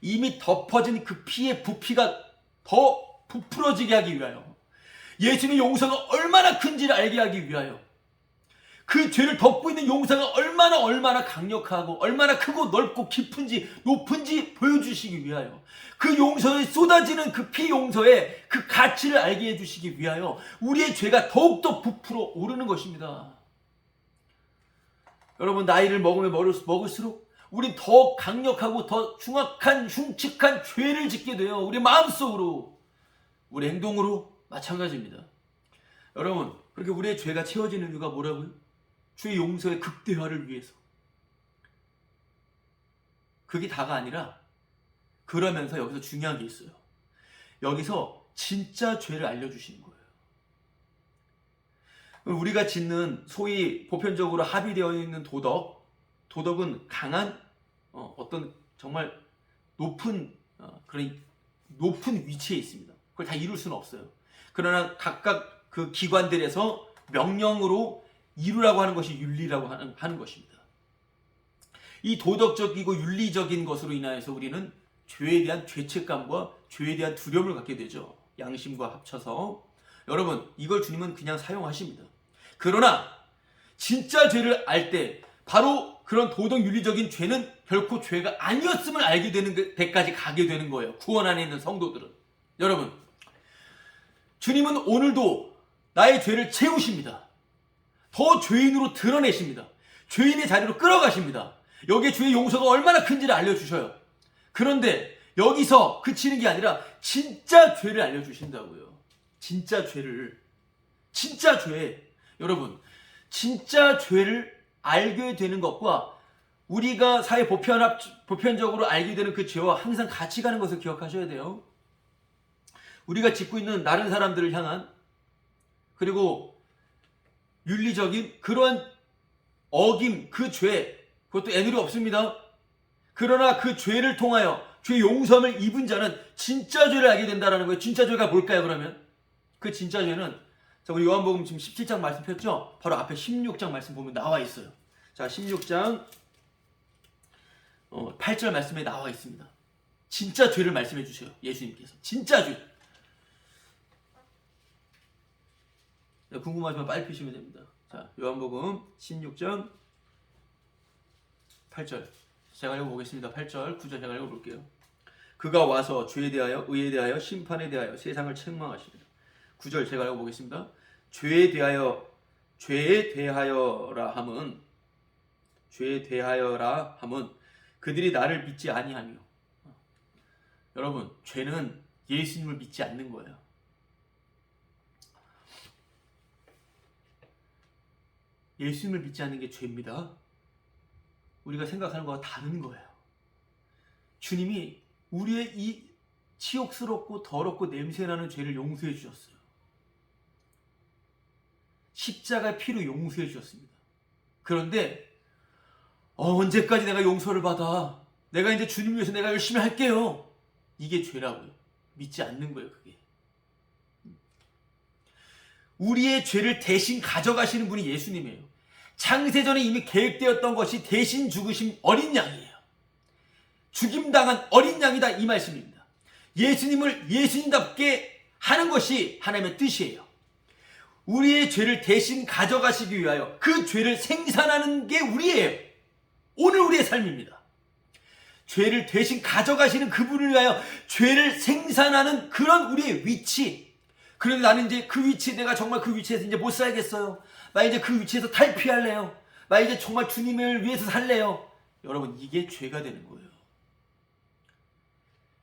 이미 덮어진 그 피의 부피가 더 부풀어지게 하기 위하여, 예수님의 용서가 얼마나 큰지를 알게 하기 위하여, 그 죄를 덮고 있는 용서가 얼마나 강력하고 얼마나 크고 넓고 깊은지 높은지 보여주시기 위하여, 그 용서에 쏟아지는 그 피 용서의 그 가치를 알게 해주시기 위하여 우리의 죄가 더욱더 부풀어 오르는 것입니다. 여러분, 나이를 먹으면 먹을수록 우린 더 강력하고 더 흉측한 죄를 짓게 돼요. 우리 마음속으로, 우리 행동으로 마찬가지입니다. 여러분, 그렇게 우리의 죄가 채워지는 이유가 뭐라고요? 주의 용서의 극대화를 위해서. 그게 다가 아니라, 그러면서 여기서 중요한 게 있어요. 여기서 진짜 죄를 알려주시는 거예요. 우리가 짓는 소위 보편적으로 합의되어 있는 도덕은 강한 어떤 정말 높은 그런 높은 위치에 있습니다. 그걸 다 이룰 수는 없어요. 그러나 각각 그 기관들에서 명령으로 이루라고 하는 것이 윤리라고 하는 것입니다. 이 도덕적이고 윤리적인 것으로 인하여서 우리는 죄에 대한 죄책감과 죄에 대한 두려움을 갖게 되죠. 양심과 합쳐서. 여러분, 이걸 주님은 그냥 사용하십니다. 그러나 진짜 죄를 알 때 바로 그런 도덕 윤리적인 죄는 결코 죄가 아니었음을 알게 되는 데까지 가게 되는 거예요. 구원 안에 있는 성도들은. 여러분, 주님은 오늘도 나의 죄를 채우십니다. 더 죄인으로 드러내십니다. 죄인의 자리로 끌어가십니다. 여기에 주의 용서가 얼마나 큰지를 알려주셔요. 그런데 여기서 그치는 게 아니라 진짜 죄를 알려주신다고요. 진짜 죄를. 진짜 죄. 여러분, 진짜 죄를 알게 되는 것과 우리가 사회 보편적으로 알게 되는 그 죄와 항상 같이 가는 것을 기억하셔야 돼요. 우리가 짓고 있는 다른 사람들을 향한, 그리고 윤리적인 그런 어김, 그 죄, 그것도 애누리 없습니다. 그러나 그 죄를 통하여 죄의 용서함을 입은 자는 진짜 죄를 알게 된다는 거예요. 진짜 죄가 뭘까요, 그러면? 그 진짜 죄는, 자, 우리 요한복음 지금 17장 말씀 폈죠? 바로 앞에 16장 말씀 보면 나와 있어요. 자, 16장 8절 말씀에 나와 있습니다. 진짜 죄를 말씀해 주세요. 예수님께서. 진짜 죄. 궁금하시면 빨리 피시면 됩니다. 자, 요한복음 16장 8절. 제가 읽어보겠습니다. 8절, 9절 제가 읽어볼게요. 그가 와서 죄에 대하여, 의에 대하여, 심판에 대하여 세상을 책망하시리라. 9절 제가 읽어보겠습니다. 죄에 대하여라 함은 그들이 나를 믿지 아니하며. 여러분, 죄는 예수님을 믿지 않는 거예요. 예수님을 믿지 않는 게 죄입니다. 우리가 생각하는 거와 다른 거예요. 주님이 우리의 이 치욕스럽고 더럽고 냄새나는 죄를 용서해 주셨어요. 십자가의 피로 용서해 주셨습니다. 그런데 언제까지 내가 용서를 받아? 내가 이제 주님 위해서 내가 열심히 할게요. 이게 죄라고요. 믿지 않는 거예요, 그게. 우리의 죄를 대신 가져가시는 분이 예수님이에요. 창세전에 이미 계획되었던 것이 대신 죽으신 어린 양이에요. 죽임당한 어린 양이다, 이 말씀입니다. 예수님을 예수님답게 하는 것이 하나님의 뜻이에요. 우리의 죄를 대신 가져가시기 위하여 그 죄를 생산하는 게 우리예요. 오늘 우리의 삶입니다. 죄를 대신 가져가시는 그분을 위하여 죄를 생산하는 그런 우리의 위치. 그런데 나는 이제 그 위치, 내가 정말 그 위치에서 이제 못 살겠어요. 나 이제 그 위치에서 탈피할래요. 나 이제 정말 주님을 위해서 살래요. 여러분, 이게 죄가 되는 거예요.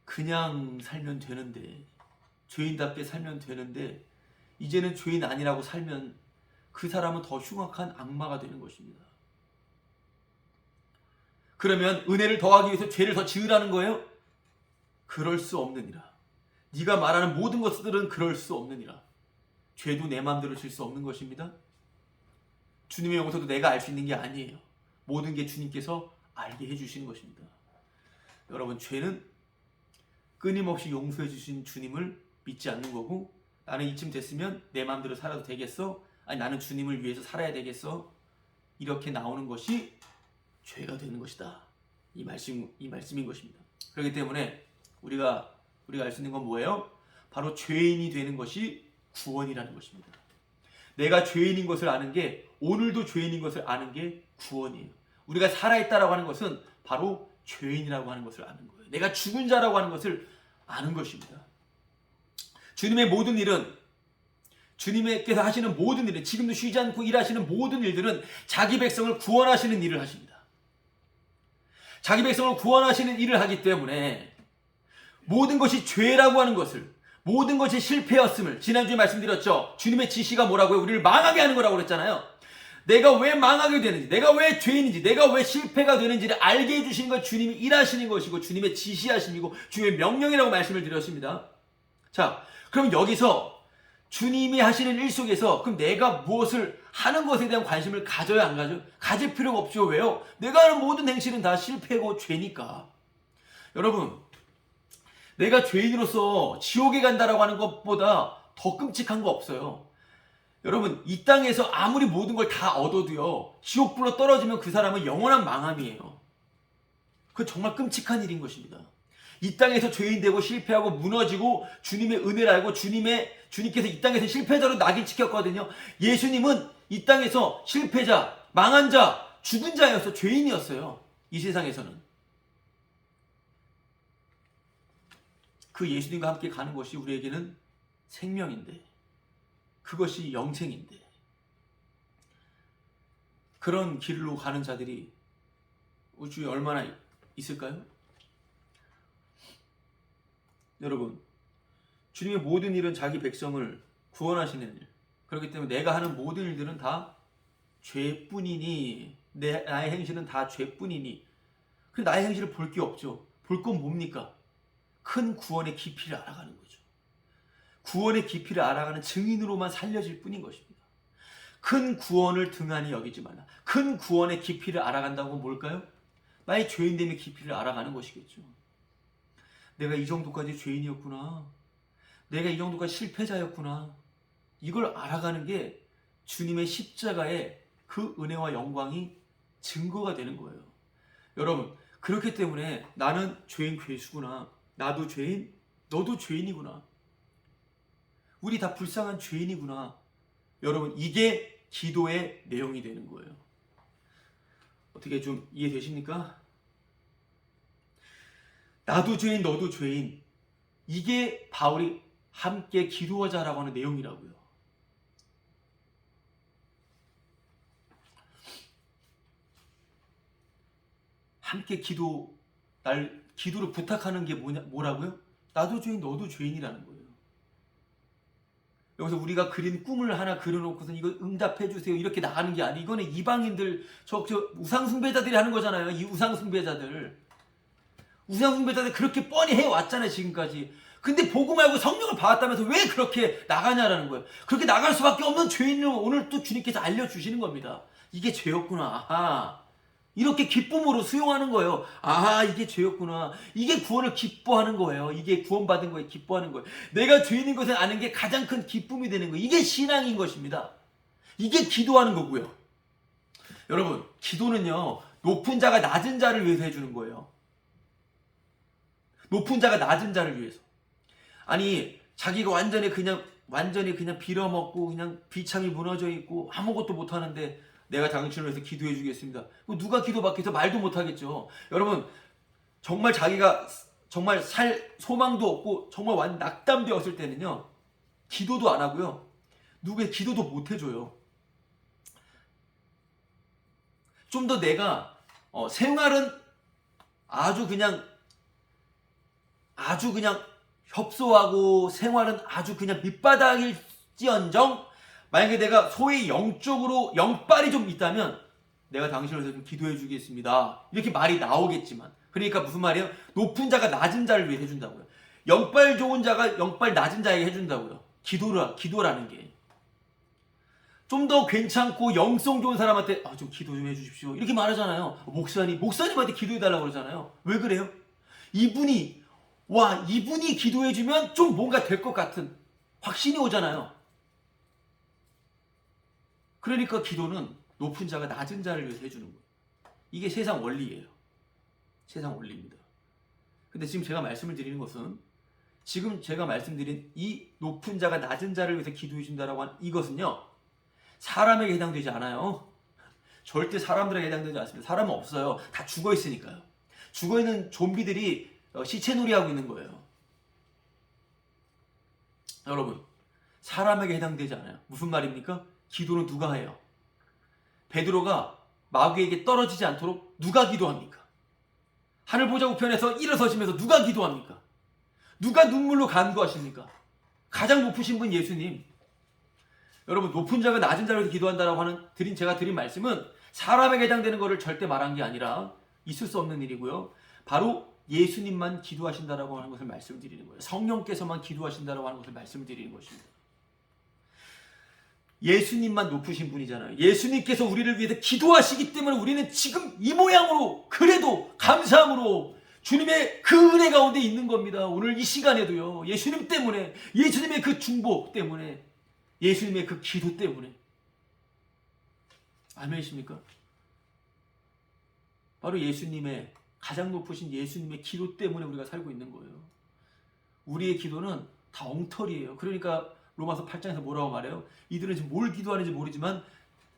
그냥 살면 되는데, 죄인답게 살면 되는데, 이제는 죄인 아니라고 살면 그 사람은 더 흉악한 악마가 되는 것입니다. 그러면 은혜를 더하기 위해서 죄를 더 지으라는 거예요? 그럴 수 없느니라. 네가 말하는 모든 것들은 그럴 수 없느니라. 죄도 내 마음대로 질 수 없는 것입니다. 주님의 용서도 내가 알 수 있는 게 아니에요. 모든 게 주님께서 알게 해주시는 것입니다. 여러분, 죄는 끊임없이 용서해 주신 주님을 믿지 않는 거고, 나는 이쯤 됐으면 내 마음대로 살아도 되겠어? 아니, 나는 주님을 위해서 살아야 되겠어? 이렇게 나오는 것이 죄가 되는 것이다. 이 말씀인 것입니다. 그렇기 때문에 우리가 알 수 있는 건 뭐예요? 바로 죄인이 되는 것이 구원이라는 것입니다. 내가 죄인인 것을 아는 게, 오늘도 죄인인 것을 아는 게 구원이에요. 우리가 살아있다라고 하는 것은 바로 죄인이라고 하는 것을 아는 거예요. 내가 죽은 자라고 하는 것을 아는 것입니다. 주님의 모든 일은, 주님께서 하시는 모든 일은, 지금도 쉬지 않고 일하시는 모든 일들은 자기 백성을 구원하시는 일을 하십니다. 자기 백성을 구원하시는 일을 하기 때문에 모든 것이 죄라고 하는 것을, 모든 것이 실패였음을, 지난주에 말씀드렸죠. 주님의 지시가 뭐라고요? 우리를 망하게 하는 거라고 그랬잖아요. 내가 왜 망하게 되는지, 내가 왜 죄인인지, 내가 왜 실패가 되는지를 알게 해주시는 건 주님이 일하시는 것이고 주님의 지시하심이고 주님의 명령이라고 말씀을 드렸습니다. 자, 그럼 여기서 주님이 하시는 일 속에서 그럼 내가 무엇을 하는 것에 대한 관심을 가져야 안 가져? 가질 필요가 없죠. 왜요? 내가 하는 모든 행실은 다 실패고 죄니까. 여러분, 내가 죄인으로서 지옥에 간다라고 하는 것보다 더 끔찍한 거 없어요. 여러분, 이 땅에서 아무리 모든 걸 다 얻어도요, 지옥불로 떨어지면 그 사람은 영원한 망함이에요. 그건 정말 끔찍한 일인 것입니다. 이 땅에서 죄인 되고 실패하고 무너지고 주님의 은혜를 알고 주님께서 이 땅에서 실패자로 낙인찍혔거든요. 예수님은 이 땅에서 실패자, 망한 자, 죽은 자였어. 죄인이었어요. 이 세상에서는. 그 예수님과 함께 가는 것이 우리에게는 생명인데, 그것이 영생인데, 그런 길로 가는 자들이 우주에 얼마나 있을까요? 여러분, 주님의 모든 일은 자기 백성을 구원하시는 일, 그렇기 때문에 내가 하는 모든 일들은 다 죄뿐이니, 나의 행실은 다 죄뿐이니, 나의 행실을 볼 게 없죠. 볼 건 뭡니까? 큰 구원의 깊이를 알아가는 거죠. 구원의 깊이를 알아가는 증인으로만 살려질 뿐인 것입니다. 큰 구원을 등한히 여기지 말라. 큰 구원의 깊이를 알아간다고 뭘까요? 나의 죄인됨의 깊이를 알아가는 것이겠죠. 내가 이 정도까지 죄인이었구나. 내가 이 정도까지 실패자였구나. 이걸 알아가는 게 주님의 십자가의 그 은혜와 영광이 증거가 되는 거예요. 여러분, 그렇기 때문에 나는 죄인 괴수구나. 나도 죄인, 너도 죄인이구나. 우리 다 불쌍한 죄인이구나. 여러분, 이게 기도의 내용이 되는 거예요. 어떻게 좀 이해되십니까? 나도 죄인, 너도 죄인. 이게 바울이 함께 기도하자라고 하는 내용이라고요. 함께 기도를 부탁하는 게 뭐라고요? 나도 죄인, 너도 죄인이라는 거예요. 여기서 우리가 그린 꿈을 하나 그려놓고서 이거 응답해주세요 이렇게 나가는 게 아니에요. 이거는 이방인들, 저 우상숭배자들이 하는 거잖아요. 이 우상숭배자들 그렇게 뻔히 해왔잖아요, 지금까지. 근데 보고 말고 성령을 받았다면서 왜 그렇게 나가냐라는 거예요. 그렇게 나갈 수밖에 없는 죄인을 오늘 또 주님께서 알려주시는 겁니다. 이게 죄였구나. 아하. 이렇게 기쁨으로 수용하는 거예요. 아하, 이게 죄였구나. 이게 구원을 기뻐하는 거예요. 이게 구원받은 거에 기뻐하는 거예요. 내가 죄인인 것을 아는 게 가장 큰 기쁨이 되는 거예요. 이게 신앙인 것입니다. 이게 기도하는 거고요. 여러분, 기도는요, 높은 자가 낮은 자를 위해서 해주는 거예요. 높은 자가 낮은 자를 위해서. 아니, 자기가 완전히 그냥 빌어먹고 그냥 비참히 무너져 있고 아무것도 못하는데 내가 당신을 위해서 기도해 주겠습니다. 누가 기도받기 위해서 말도 못하겠죠. 여러분, 정말 자기가 정말 살 소망도 없고 정말 낙담되었을 때는요, 기도도 안 하고요, 누구의 기도도 못 해줘요. 좀 더 내가 생활은 아주 그냥 협소하고 생활은 아주 그냥 밑바닥일지언정, 만약에 내가 소위 영적으로 영빨이 좀 있다면 내가 당신을 위해서 좀 기도해 주겠습니다. 이렇게 말이 나오겠지만, 그러니까 무슨 말이에요? 높은 자가 낮은 자를 위해 해준다고요. 영빨 좋은 자가 영빨 낮은 자에게 해준다고요. 기도라는 게. 좀 더 괜찮고 영성 좋은 사람한테 좀 기도 좀 해주십시오 이렇게 말하잖아요. 목사님한테 기도해달라고 그러잖아요. 왜 그래요? 이분이 기도해주면 좀 뭔가 될 것 같은 확신이 오잖아요. 그러니까 기도는 높은 자가 낮은 자를 위해서 해주는 거예요. 이게 세상 원리예요. 세상 원리입니다. 근데 지금 제가 말씀을 드리는 것은 지금 제가 말씀드린 이 높은 자가 낮은 자를 위해서 기도해 준다라고 한 이것은요. 사람에게 해당되지 않아요. 절대 사람들에게 해당되지 않습니다. 사람은 없어요. 다 죽어 있으니까요. 죽어 있는 좀비들이 시체놀이 하고 있는 거예요. 여러분, 사람에게 해당되지 않아요. 무슨 말입니까? 기도는 누가 해요? 베드로가 마귀에게 떨어지지 않도록 누가 기도합니까? 하늘 보좌 우편에서 일어서시면서 누가 기도합니까? 누가 눈물로 간구하십니까? 가장 높으신 분 예수님. 여러분, 높은 자가 낮은 자를 위해서 기도한다라고 하는 제가 드린 말씀은 사람에게 해당되는 것을 절대 말한 게 아니라 있을 수 없는 일이고요. 바로 예수님만 기도하신다라고 하는 것을 말씀드리는 거예요. 성령께서만 기도하신다라고 하는 것을 말씀드리는 것입니다. 예수님만 높으신 분이잖아요. 예수님께서 우리를 위해서 기도하시기 때문에 우리는 지금 이 모양으로 그래도 감사함으로 주님의 그 은혜 가운데 있는 겁니다. 오늘 이 시간에도요. 예수님 때문에, 예수님의 그 중보 때문에, 예수님의 그 기도 때문에. 아멘이십니까? 바로 예수님의, 가장 높으신 예수님의 기도 때문에 우리가 살고 있는 거예요. 우리의 기도는 다 엉터리예요. 그러니까 로마서 8장에서 뭐라고 말해요? 이들은 지금 뭘 기도하는지 모르지만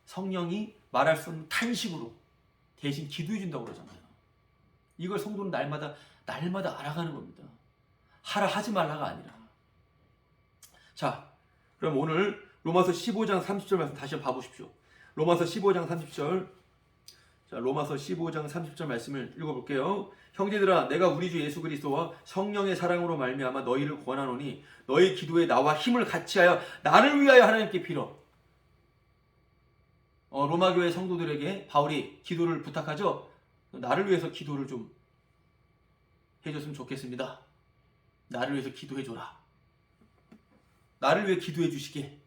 성령이 말할 수 없는 탄식으로 대신 기도해 준다고 그러잖아요. 이걸 성도는 날마다 알아가는 겁니다. 하라 하지 말라가 아니라. 자, 그럼 오늘 로마서 15장 30절 말씀 다시 한번 봐보십시오. 로마서 15장 30절. 자, 로마서 15장 30절 말씀을 읽어볼게요. 형제들아, 내가 우리 주 예수 그리스도와 성령의 사랑으로 말미암아 너희를 권하노니 너희 기도에 나와 힘을 같이하여 나를 위하여 하나님께 빌어. 로마 교회 성도들에게 바울이 기도를 부탁하죠. 나를 위해서 기도를 좀 해줬으면 좋겠습니다. 나를 위해서 기도해줘라. 나를 위해 기도해 주시게.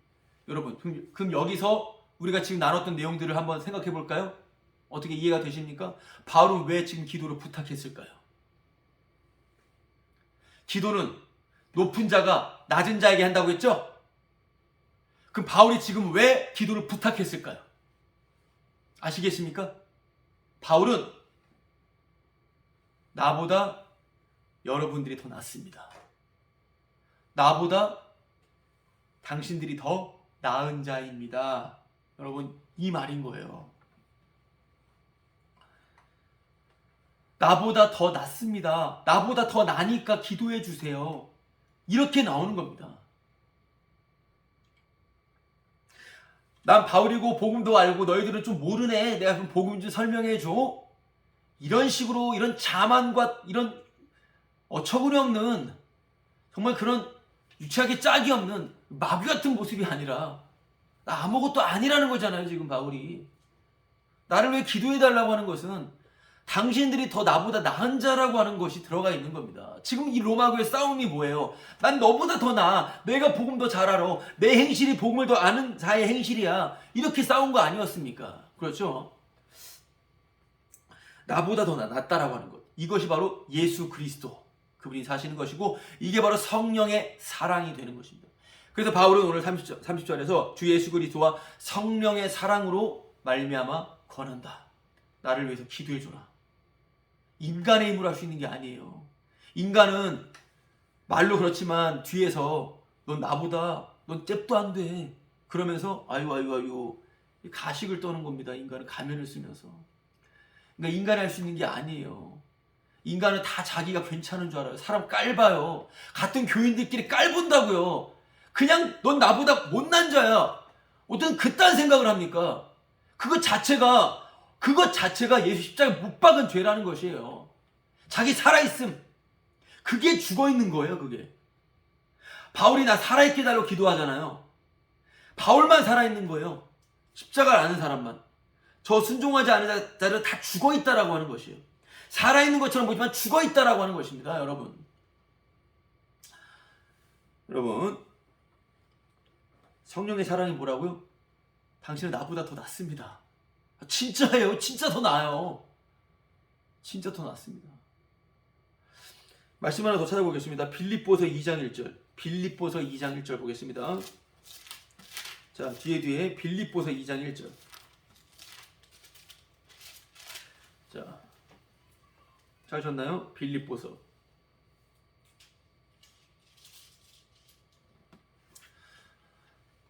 여러분, 그럼 여기서 우리가 지금 나눴던 내용들을 한번 생각해 볼까요? 어떻게 이해가 되십니까? 바울은 왜 지금 기도를 부탁했을까요? 기도는 높은 자가 낮은 자에게 한다고 했죠? 그럼 바울이 지금 왜 기도를 부탁했을까요? 아시겠습니까? 바울은 나보다 여러분들이 더 낫습니다. 나보다 당신들이 더 나은 자입니다. 여러분, 이 말인 거예요. 나보다 더 낫습니다. 나보다 더 나니까 기도해 주세요. 이렇게 나오는 겁니다. 난 바울이고 복음도 알고 너희들은 좀 모르네. 내가 좀 복음 좀 설명해 줘. 이런 식으로 이런 자만과 이런 어처구니없는 정말 그런 유치하게 짝이 없는 마귀 같은 모습이 아니라 나 아무것도 아니라는 거잖아요. 지금 바울이 나를 왜 기도해 달라고 하는 것은 당신들이 더 나보다 나은 자라고 하는 것이 들어가 있는 겁니다. 지금 이 로마교의 싸움이 뭐예요? 난 너보다 더 나아. 내가 복음 더 잘 알아. 내 행실이 복음을 더 아는 자의 행실이야. 이렇게 싸운 거 아니었습니까? 그렇죠? 나보다 더 낫다라고 하는 것. 이것이 바로 예수 그리스도. 그분이 사시는 것이고 이게 바로 성령의 사랑이 되는 것입니다. 그래서 바울은 오늘 30절에서 주 예수 그리스도와 성령의 사랑으로 말미암아 권한다. 나를 위해서 기도해 줘라. 인간의 힘으로 할 수 있는 게 아니에요. 인간은 말로 그렇지만 뒤에서 넌 나보다 넌 잽도 안 돼. 그러면서 아유 가식을 떠는 겁니다. 인간은 가면을 쓰면서. 그러니까 인간이 할 수 있는 게 아니에요. 인간은 다 자기가 괜찮은 줄 알아요. 사람 깔봐요. 같은 교인들끼리 깔본다고요. 그냥 넌 나보다 못난 자야. 어떤 그딴 생각을 합니까? 그것 자체가 예수 십자가에 못 박은 죄라는 것이에요. 자기 살아있음. 그게 죽어있는 거예요, 그게. 바울이 나 살아있게 해달라고 기도하잖아요. 바울만 살아있는 거예요. 십자가를 아는 사람만. 저 순종하지 않은 자들은 다 죽어있다라고 하는 것이에요. 살아있는 것처럼 보지만 죽어있다라고 하는 것입니다, 여러분. 여러분, 성령의 사랑이 뭐라고요? 당신은 나보다 더 낫습니다. 진짜예요. 진짜 더 나아요. 진짜 더 낫습니다. 말씀 하나 더 찾아보겠습니다. 빌립보서 2장 1절. 빌립보서 2장 1절 보겠습니다. 자, 뒤에 빌립보서 2장 1절. 자, 찾으셨나요? 빌립보서.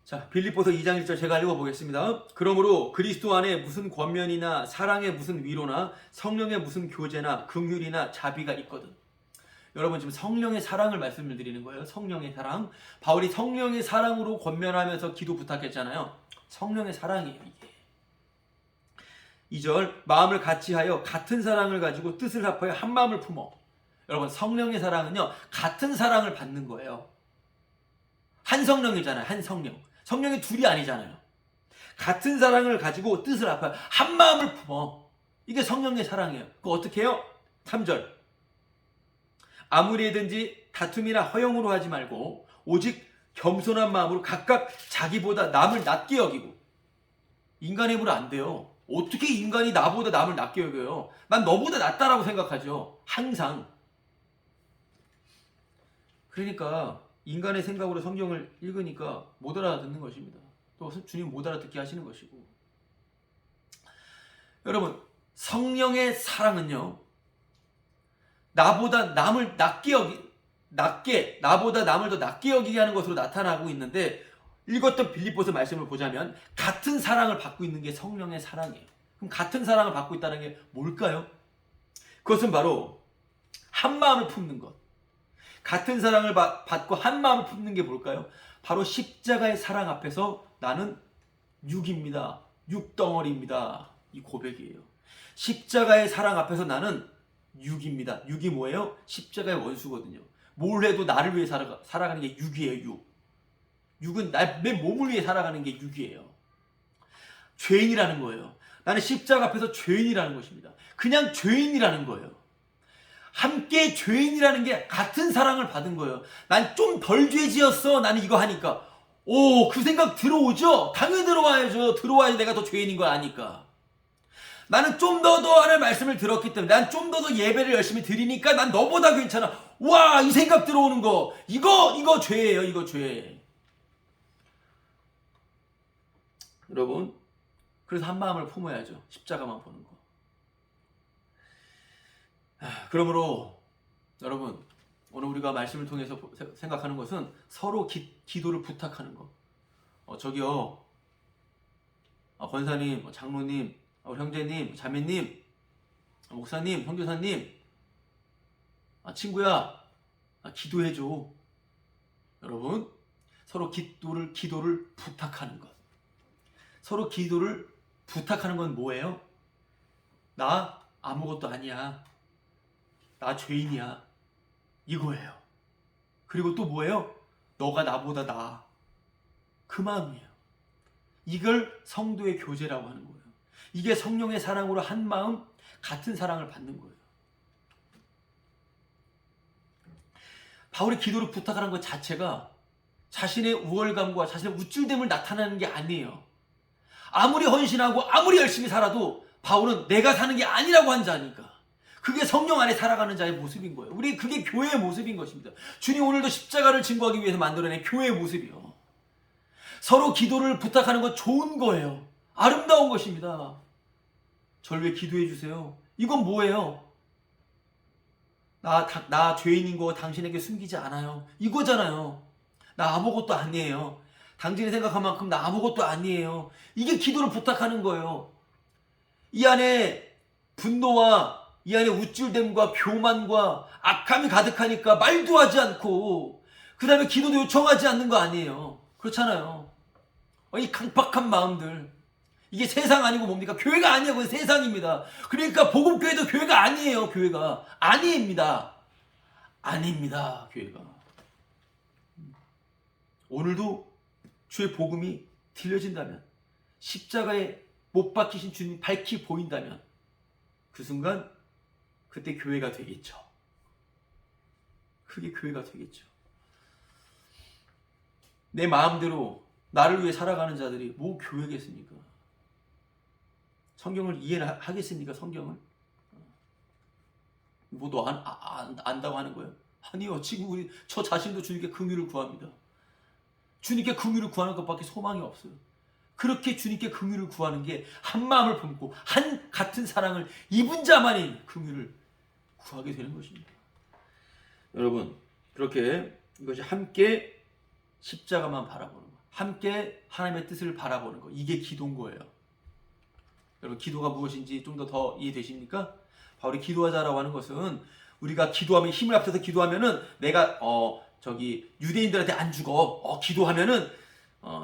자, 빌립보서 2장 1절 제가 읽어보겠습니다. 그러므로 그리스도 안에 무슨 권면이나 사랑의 무슨 위로나 성령의 무슨 교제나 긍휼이나 자비가 있거든. 여러분, 지금 성령의 사랑을 말씀을 드리는 거예요. 성령의 사랑. 바울이 성령의 사랑으로 권면하면서 기도 부탁했잖아요. 성령의 사랑이에요, 이게. 2절, 마음을 같이하여 같은 사랑을 가지고 뜻을 합하여 한 마음을 품어. 여러분, 성령의 사랑은요, 같은 사랑을 받는 거예요. 한 성령이잖아요. 한 성령. 성령이 둘이 아니잖아요. 같은 사랑을 가지고 뜻을 합하여 한 마음을 품어. 이게 성령의 사랑이에요. 그거 어떻게 해요? 3절, 아무리 해든지 다툼이나 허영으로 하지 말고 오직 겸손한 마음으로 각각 자기보다 남을 낮게 여기고. 인간의 힘으로 안 돼요. 어떻게 인간이 나보다 남을 낮게 여겨요? 난 너보다 낫다라고 생각하죠. 항상. 그러니까 인간의 생각으로 성경을 읽으니까 못 알아듣는 것입니다. 또 주님 못 알아듣게 하시는 것이고. 여러분, 성령의 사랑은요, 나보다 남을 나보다 남을 더 낮게 여기게 하는 것으로 나타나고 있는데, 읽었던 빌립보서 말씀을 보자면 같은 사랑을 받고 있는 게 성령의 사랑이에요. 그럼 같은 사랑을 받고 있다는 게 뭘까요? 그것은 바로 한 마음을 품는 것. 같은 사랑을 받고 한 마음을 품는 게 뭘까요? 바로 십자가의 사랑 앞에서 나는 육입니다. 육덩어리입니다. 이 고백이에요. 십자가의 사랑 앞에서 나는 육입니다. 육이 뭐예요? 십자가의 원수거든요. 뭘 해도 나를 위해 살아가는 게 육이에요. 육은 내 몸을 위해 살아가는 게 육이에요. 죄인이라는 거예요. 나는 십자가 앞에서 죄인이라는 것입니다. 그냥 죄인이라는 거예요. 함께 죄인이라는 게 같은 사랑을 받은 거예요. 난 좀 덜 죄지었어. 나는 이거 하니까. 그 생각 들어오죠? 당연히 들어와야죠. 들어와야지 내가 더 죄인인 걸 아니까. 나는 좀 더 하나의 말씀을 들었기 때문에, 난 좀 더 예배를 열심히 드리니까 난 너보다 괜찮아. 와, 이 생각 들어오는 거. 이거 죄예요. 이거 죄. 여러분, 그래서 한 마음을 품어야죠. 십자가만 보는 거. 그러므로 여러분, 오늘 우리가 말씀을 통해서 생각하는 것은 서로 기도를 부탁하는 거. 저기요, 권사님, 장로님, 형제님, 자매님, 목사님, 선교사님, 친구야, 기도해줘. 여러분, 서로 기도를 부탁하는 것. 서로 기도를 부탁하는 건 뭐예요? 나 아무것도 아니야. 나 죄인이야. 이거예요. 그리고 또 뭐예요? 너가 나보다 나아. 그 마음이에요. 이걸 성도의 교제라고 하는 거예요. 이게 성령의 사랑으로 한 마음, 같은 사랑을 받는 거예요. 바울이 기도를 부탁하는 것 자체가 자신의 우월감과 자신의 우쭐됨을 나타내는 게 아니에요. 아무리 헌신하고 아무리 열심히 살아도 바울은 내가 사는 게 아니라고 한 자니까. 그게 성령 안에 살아가는 자의 모습인 거예요. 그게 교회의 모습인 것입니다. 주님 오늘도 십자가를 증거하기 위해서 만들어낸 교회의 모습이요. 서로 기도를 부탁하는 건 좋은 거예요. 아름다운 것입니다. 저를 위해 기도해 주세요. 이건 뭐예요? 나 죄인인 거 당신에게 숨기지 않아요. 이거잖아요. 나 아무것도 아니에요. 당신이 생각한 만큼 나 아무것도 아니에요. 이게 기도를 부탁하는 거예요. 이 안에 분노와 이 안에 우쭐됨과 교만과 악함이 가득하니까 말도 하지 않고 그 다음에 기도도 요청하지 않는 거 아니에요. 그렇잖아요. 이 강팍한 마음들, 이게 세상 아니고 뭡니까? 교회가 아니에요. 그건 세상입니다. 그러니까 복음교회도 교회가 아니에요. 교회가 아닙니다. 아닙니다. 교회가. 오늘도 주의 복음이 들려진다면, 십자가에 못 박히신 주님 밝히 보인다면 그 순간 그때 교회가 되겠죠. 그게 교회가 되겠죠. 내 마음대로 나를 위해 살아가는 자들이 뭐 교회겠습니까? 성경을 이해하겠습니까? 성경을? 뭐 너 안다고 하는 거예요? 아니요. 지금 저 자신도 주님께 긍휼을 구합니다. 주님께 긍휼을 구하는 것밖에 소망이 없어요. 그렇게 주님께 긍휼을 구하는 게 한 마음을 품고 한 같은 사랑을 입은 자만이 긍휼을 구하게 되는 것입니다. 여러분, 그렇게 이것이 함께 십자가만 바라보는 거, 함께 하나님의 뜻을 바라보는 거, 이게 기도인 거예요. 여러분, 기도가 무엇인지 좀 더 이해되십니까? 바울이 기도하자라고 하는 것은 우리가 기도하면 힘을 합쳐서 기도하면은 내가 유대인들한테 안 죽어. 기도하면은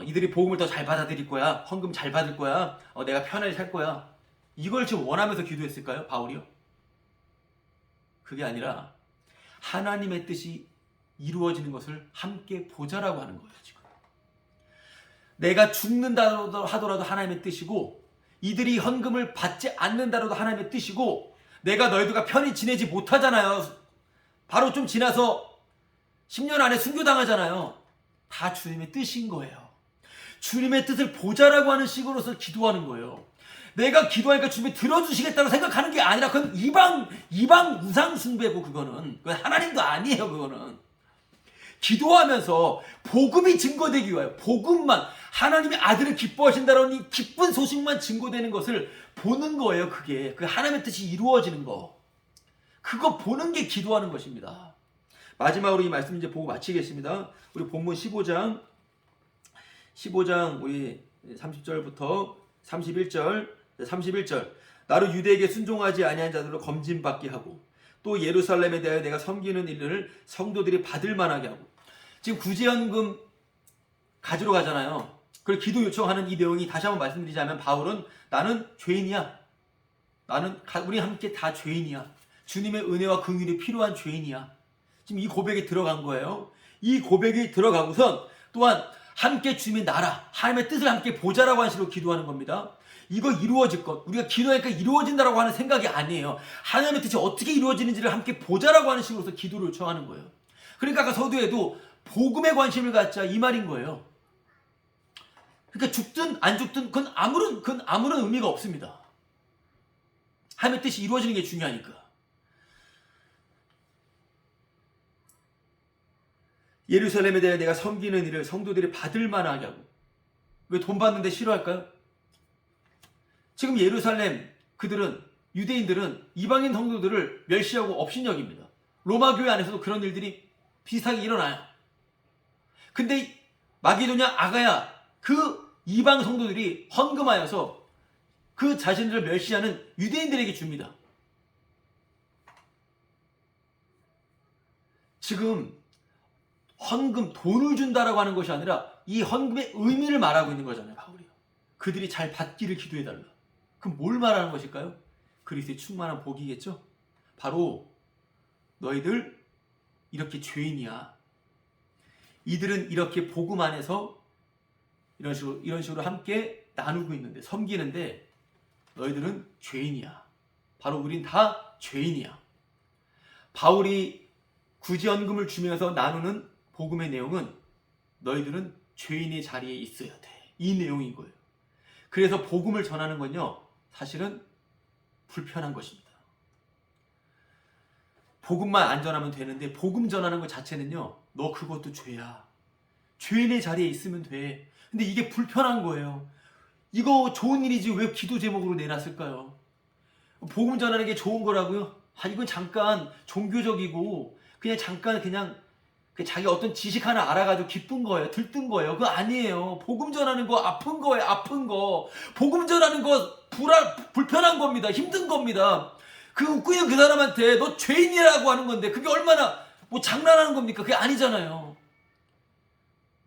이들이 복음을 더 잘 받아들일 거야. 헌금 잘 받을 거야. 내가 편하게 살 거야. 이걸 지금 원하면서 기도했을까요? 바울이요? 그게 아니라 하나님의 뜻이 이루어지는 것을 함께 보자라고 하는 거예요. 지금 내가 죽는다 하더라도 하나님의 뜻이고, 이들이 헌금을 받지 않는다라도 하나님의 뜻이고, 내가 너희들과 편히 지내지 못하잖아요. 바로 좀 지나서 10년 안에 순교당하잖아요. 다 주님의 뜻인 거예요. 주님의 뜻을 보자라고 하는 식으로서 기도하는 거예요. 내가 기도하니까 주님이 들어주시겠다고 생각하는 게 아니라 그건 이방 우상 숭배고, 그건 하나님도 아니에요. 그거는 기도하면서 복음이 증거되기 위하여, 복음만, 하나님의 아들을 기뻐하신다는 이 기쁜 소식만 증거되는 것을 보는 거예요. 그게 그 하나님의 뜻이 이루어지는 거, 그거 보는 게 기도하는 것입니다. 마지막으로 이 말씀 이제 보고 마치겠습니다. 우리 본문 15장 우리 30절부터 31절. 나로 유대에게 순종하지 아니한 자들로 검진받게 하고, 또 예루살렘에 대하여 내가 섬기는 일을 성도들이 받을 만하게 하고. 지금 구제연금 가지러 가잖아요. 그걸 기도 요청하는 이 내용이, 다시 한번 말씀드리자면, 바울은 나는 죄인이야. 우리 함께 다 죄인이야. 주님의 은혜와 긍휼이 필요한 죄인이야. 지금 이 고백에 들어간 거예요. 이 고백이 들어가고선 또한 함께 주님의 나라, 하나님의 뜻을 함께 보자라고 하는 식으로 기도하는 겁니다. 이거 이루어질 것, 우리가 기도하니까 이루어진다라고 하는 생각이 아니에요. 하나님의 뜻이 어떻게 이루어지는지를 함께 보자라고 하는 식으로서 기도를 요청하는 거예요. 그러니까 아까 서두에도 복음에 관심을 갖자, 이 말인 거예요. 그러니까 죽든 안 죽든 그건 아무런 의미가 없습니다. 하나님의 뜻이 이루어지는 게 중요하니까. 예루살렘에 대해 내가 섬기는 일을 성도들이 받을 만하게 하고. 왜 돈 받는데 싫어할까요? 지금 예루살렘 유대인들은 이방인 성도들을 멸시하고 업신여깁니다. 로마 교회 안에서도 그런 일들이 비슷하게 일어나요. 근데 마게도냐, 아가야, 그 이방 성도들이 헌금하여서 그 자신들을 멸시하는 유대인들에게 줍니다. 지금 헌금, 돈을 준다라고 하는 것이 아니라 이 헌금의 의미를 말하고 있는 거잖아요, 바울이요. 그들이 잘 받기를 기도해달라. 그럼 뭘 말하는 것일까요? 그리스도의 충만한 복이겠죠? 바로 너희들 이렇게 죄인이야. 이들은 이렇게 복음 안에서 이런 식으로 함께 나누고 있는데, 섬기는데, 너희들은 죄인이야. 바로 우린 다 죄인이야. 바울이 구제연금을 주면서 나누는 복음의 내용은 너희들은 죄인의 자리에 있어야 돼, 이 내용인 거예요. 그래서 복음을 전하는 건요, 사실은 불편한 것입니다. 복음만 안 전하면 되는데, 복음 전하는 것 자체는요, 너 그것도 죄야. 죄인의 자리에 있으면 돼. 근데 이게 불편한 거예요. 이거 좋은 일이지 왜 기도 제목으로 내놨을까요? 복음 전하는 게 좋은 거라고요? 이건 잠깐 종교적이고 그냥 자기 어떤 지식 하나 알아가지고 기쁜 거예요. 들뜬 거예요. 그거 아니에요. 복음 전하는 거 아픈 거예요. 아픈 거. 복음 전하는 거 불편한 겁니다. 힘든 겁니다. 그 웃고 있는 그 사람한테 너 죄인이라고 하는 건데 그게 얼마나 장난하는 겁니까? 그게 아니잖아요.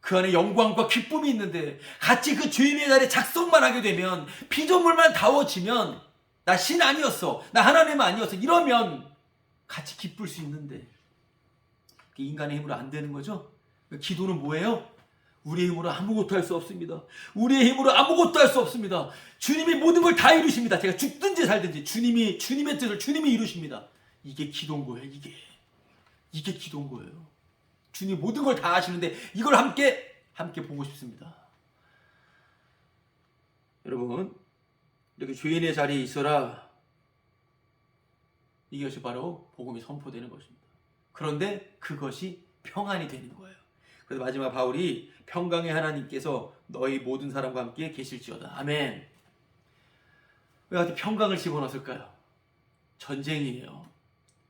그 안에 영광과 기쁨이 있는데 같이 그 죄인의 자리에 작성만 하게 되면, 피조물만 다워지면, 나 신 아니었어, 나 하나님 아니었어, 이러면 같이 기쁠 수 있는데 인간의 힘으로 안 되는 거죠. 기도는 뭐예요? 우리의 힘으로 아무것도 할 수 없습니다. 우리의 힘으로 아무것도 할 수 없습니다. 주님이 모든 걸 다 이루십니다. 제가 죽든지 살든지 주님의 뜻을 주님이 이루십니다. 이게 기도인 거예요. 이게 기도인 거예요. 주님이 모든 걸 다 하시는데 이걸 함께 보고 싶습니다. 여러분, 이렇게 죄인의 자리에 있어라, 이것이 바로 복음이 선포되는 것입니다. 그런데 그것이 평안이 되는 거예요. 그래서 마지막 바울이 평강의 하나님께서 너희 모든 사람과 함께 계실지어다. 아멘. 왜 하여튼 평강을 집어넣었을까요? 전쟁이에요.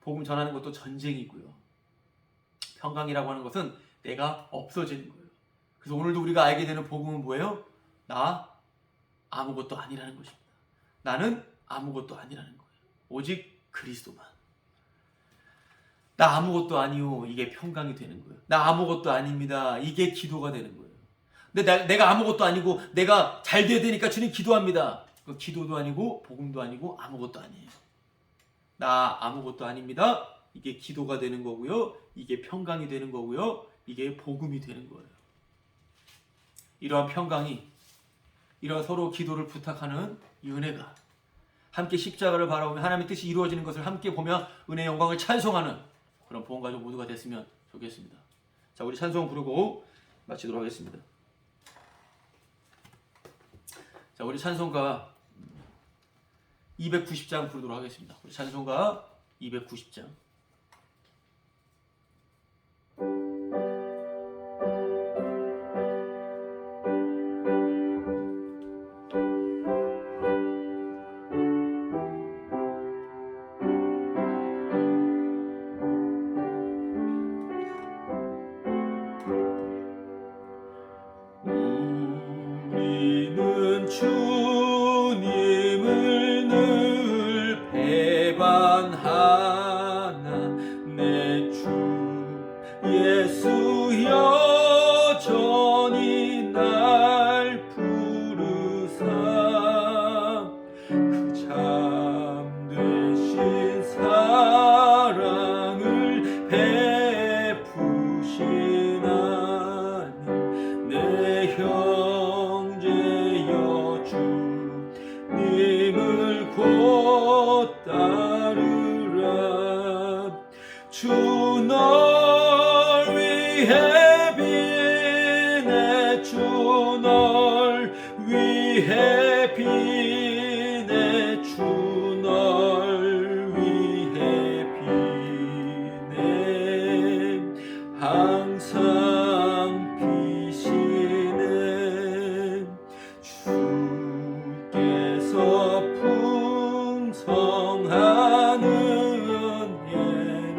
복음 전하는 것도 전쟁이고요. 평강이라고 하는 것은 내가 없어지는 거예요. 그래서 오늘도 우리가 알게 되는 복음은 뭐예요? 나 아무것도 아니라는 것입니다. 나는 아무것도 아니라는 거예요. 오직 그리스도만. 나 아무것도 아니요. 이게 평강이 되는 거예요. 나 아무것도 아닙니다. 이게 기도가 되는 거예요. 근데 내가 아무것도 아니고 내가 잘 돼야 되니까 주님 기도합니다. 그 기도도 아니고 복음도 아니고 아무것도 아니에요. 나 아무것도 아닙니다. 이게 기도가 되는 거고요. 이게 평강이 되는 거고요. 이게 복음이 되는 거예요. 이러한 평강이, 이러한 서로 기도를 부탁하는 이 은혜가 함께 십자가를 바라보며 하나님의 뜻이 이루어지는 것을 함께 보며 은혜의 영광을 찬송하는 그런 보험가족 모두가 됐으면 좋겠습니다. 자, 우리 찬송 부르고 마치도록 하겠습니다. 자, 우리 찬송가 290장 부르도록 하겠습니다. 우리 찬송가 290장. 우리는 주님을 늘 배반하나 내 주 예수 여전히 날 부르사 그 참되신 사랑을 베푸시나니 내 형제여 주님을 곧 따르라. 주 널 위해 비네 주 널 위해 비네 주 널 위해 비네 항상 비시네 주께서 풍성한 은혜를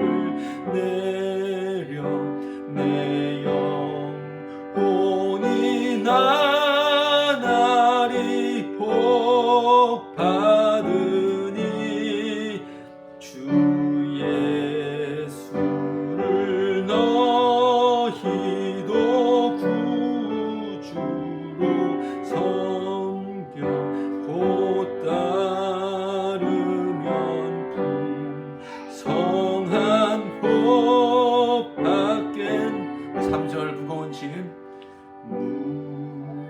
내려 내 영혼이 나날이 복 받으니 주 예수를 너희도 구주로 섬겨 곧 따르면 풍성한 복 받겐 3절 무거운 짐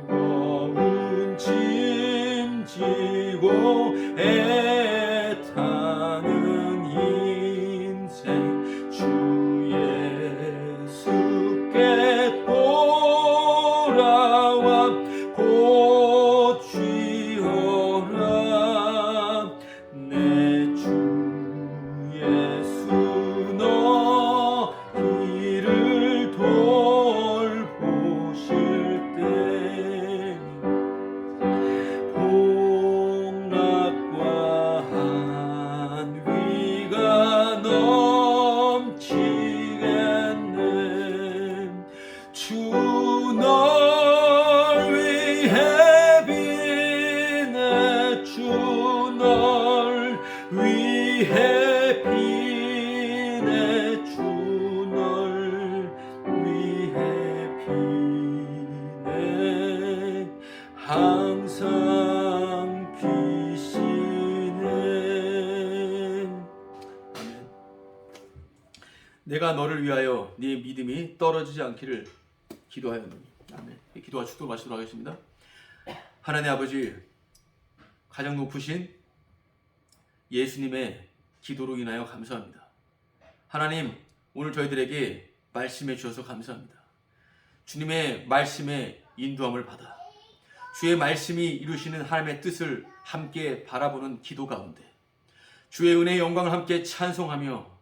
무거운 짐 지고 애타는 인생 주 예수께 돌아와 곧 쉬어라. 내 주 예수 너희를 돌보실 때 복락과 한위가 넘치겠네. 주 널 위해 비네 주 널 위해 비네 주 널 위해 비네 항상 비시네. 아멘. 내가 너를 위하여 네 믿음이 떨어지지 않기를 기도하였노니. 아멘. 기도와 축도 마치도록 하겠습니다. 하나님 아버지, 가장 높으신 예수님의 기도로 인하여 감사합니다. 하나님, 오늘 저희들에게 말씀해 주셔서 감사합니다. 주님의 말씀에 인도함을 받아 주의 말씀이 이루시는 하나님의 뜻을 함께 바라보는 기도 가운데 주의 은혜의 영광을 함께 찬송하며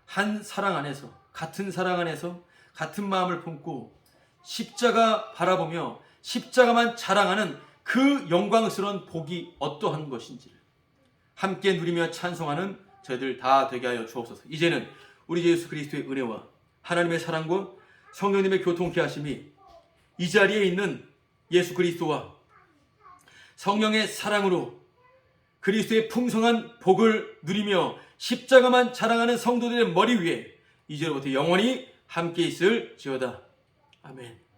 한 사랑 안에서, 같은 사랑 안에서 같은 마음을 품고 십자가 바라보며 십자가만 자랑하는 그 영광스러운 복이 어떠한 것인지를 함께 누리며 찬송하는 저희들 다 되게 하여 주옵소서. 이제는 우리 예수 그리스도의 은혜와 하나님의 사랑과 성령님의 교통케 하심이 이 자리에 있는 예수 그리스도와 성령의 사랑으로 그리스도의 풍성한 복을 누리며 십자가만 자랑하는 성도들의 머리 위에 이제로부터 영원히 함께 있을지어다. 아멘.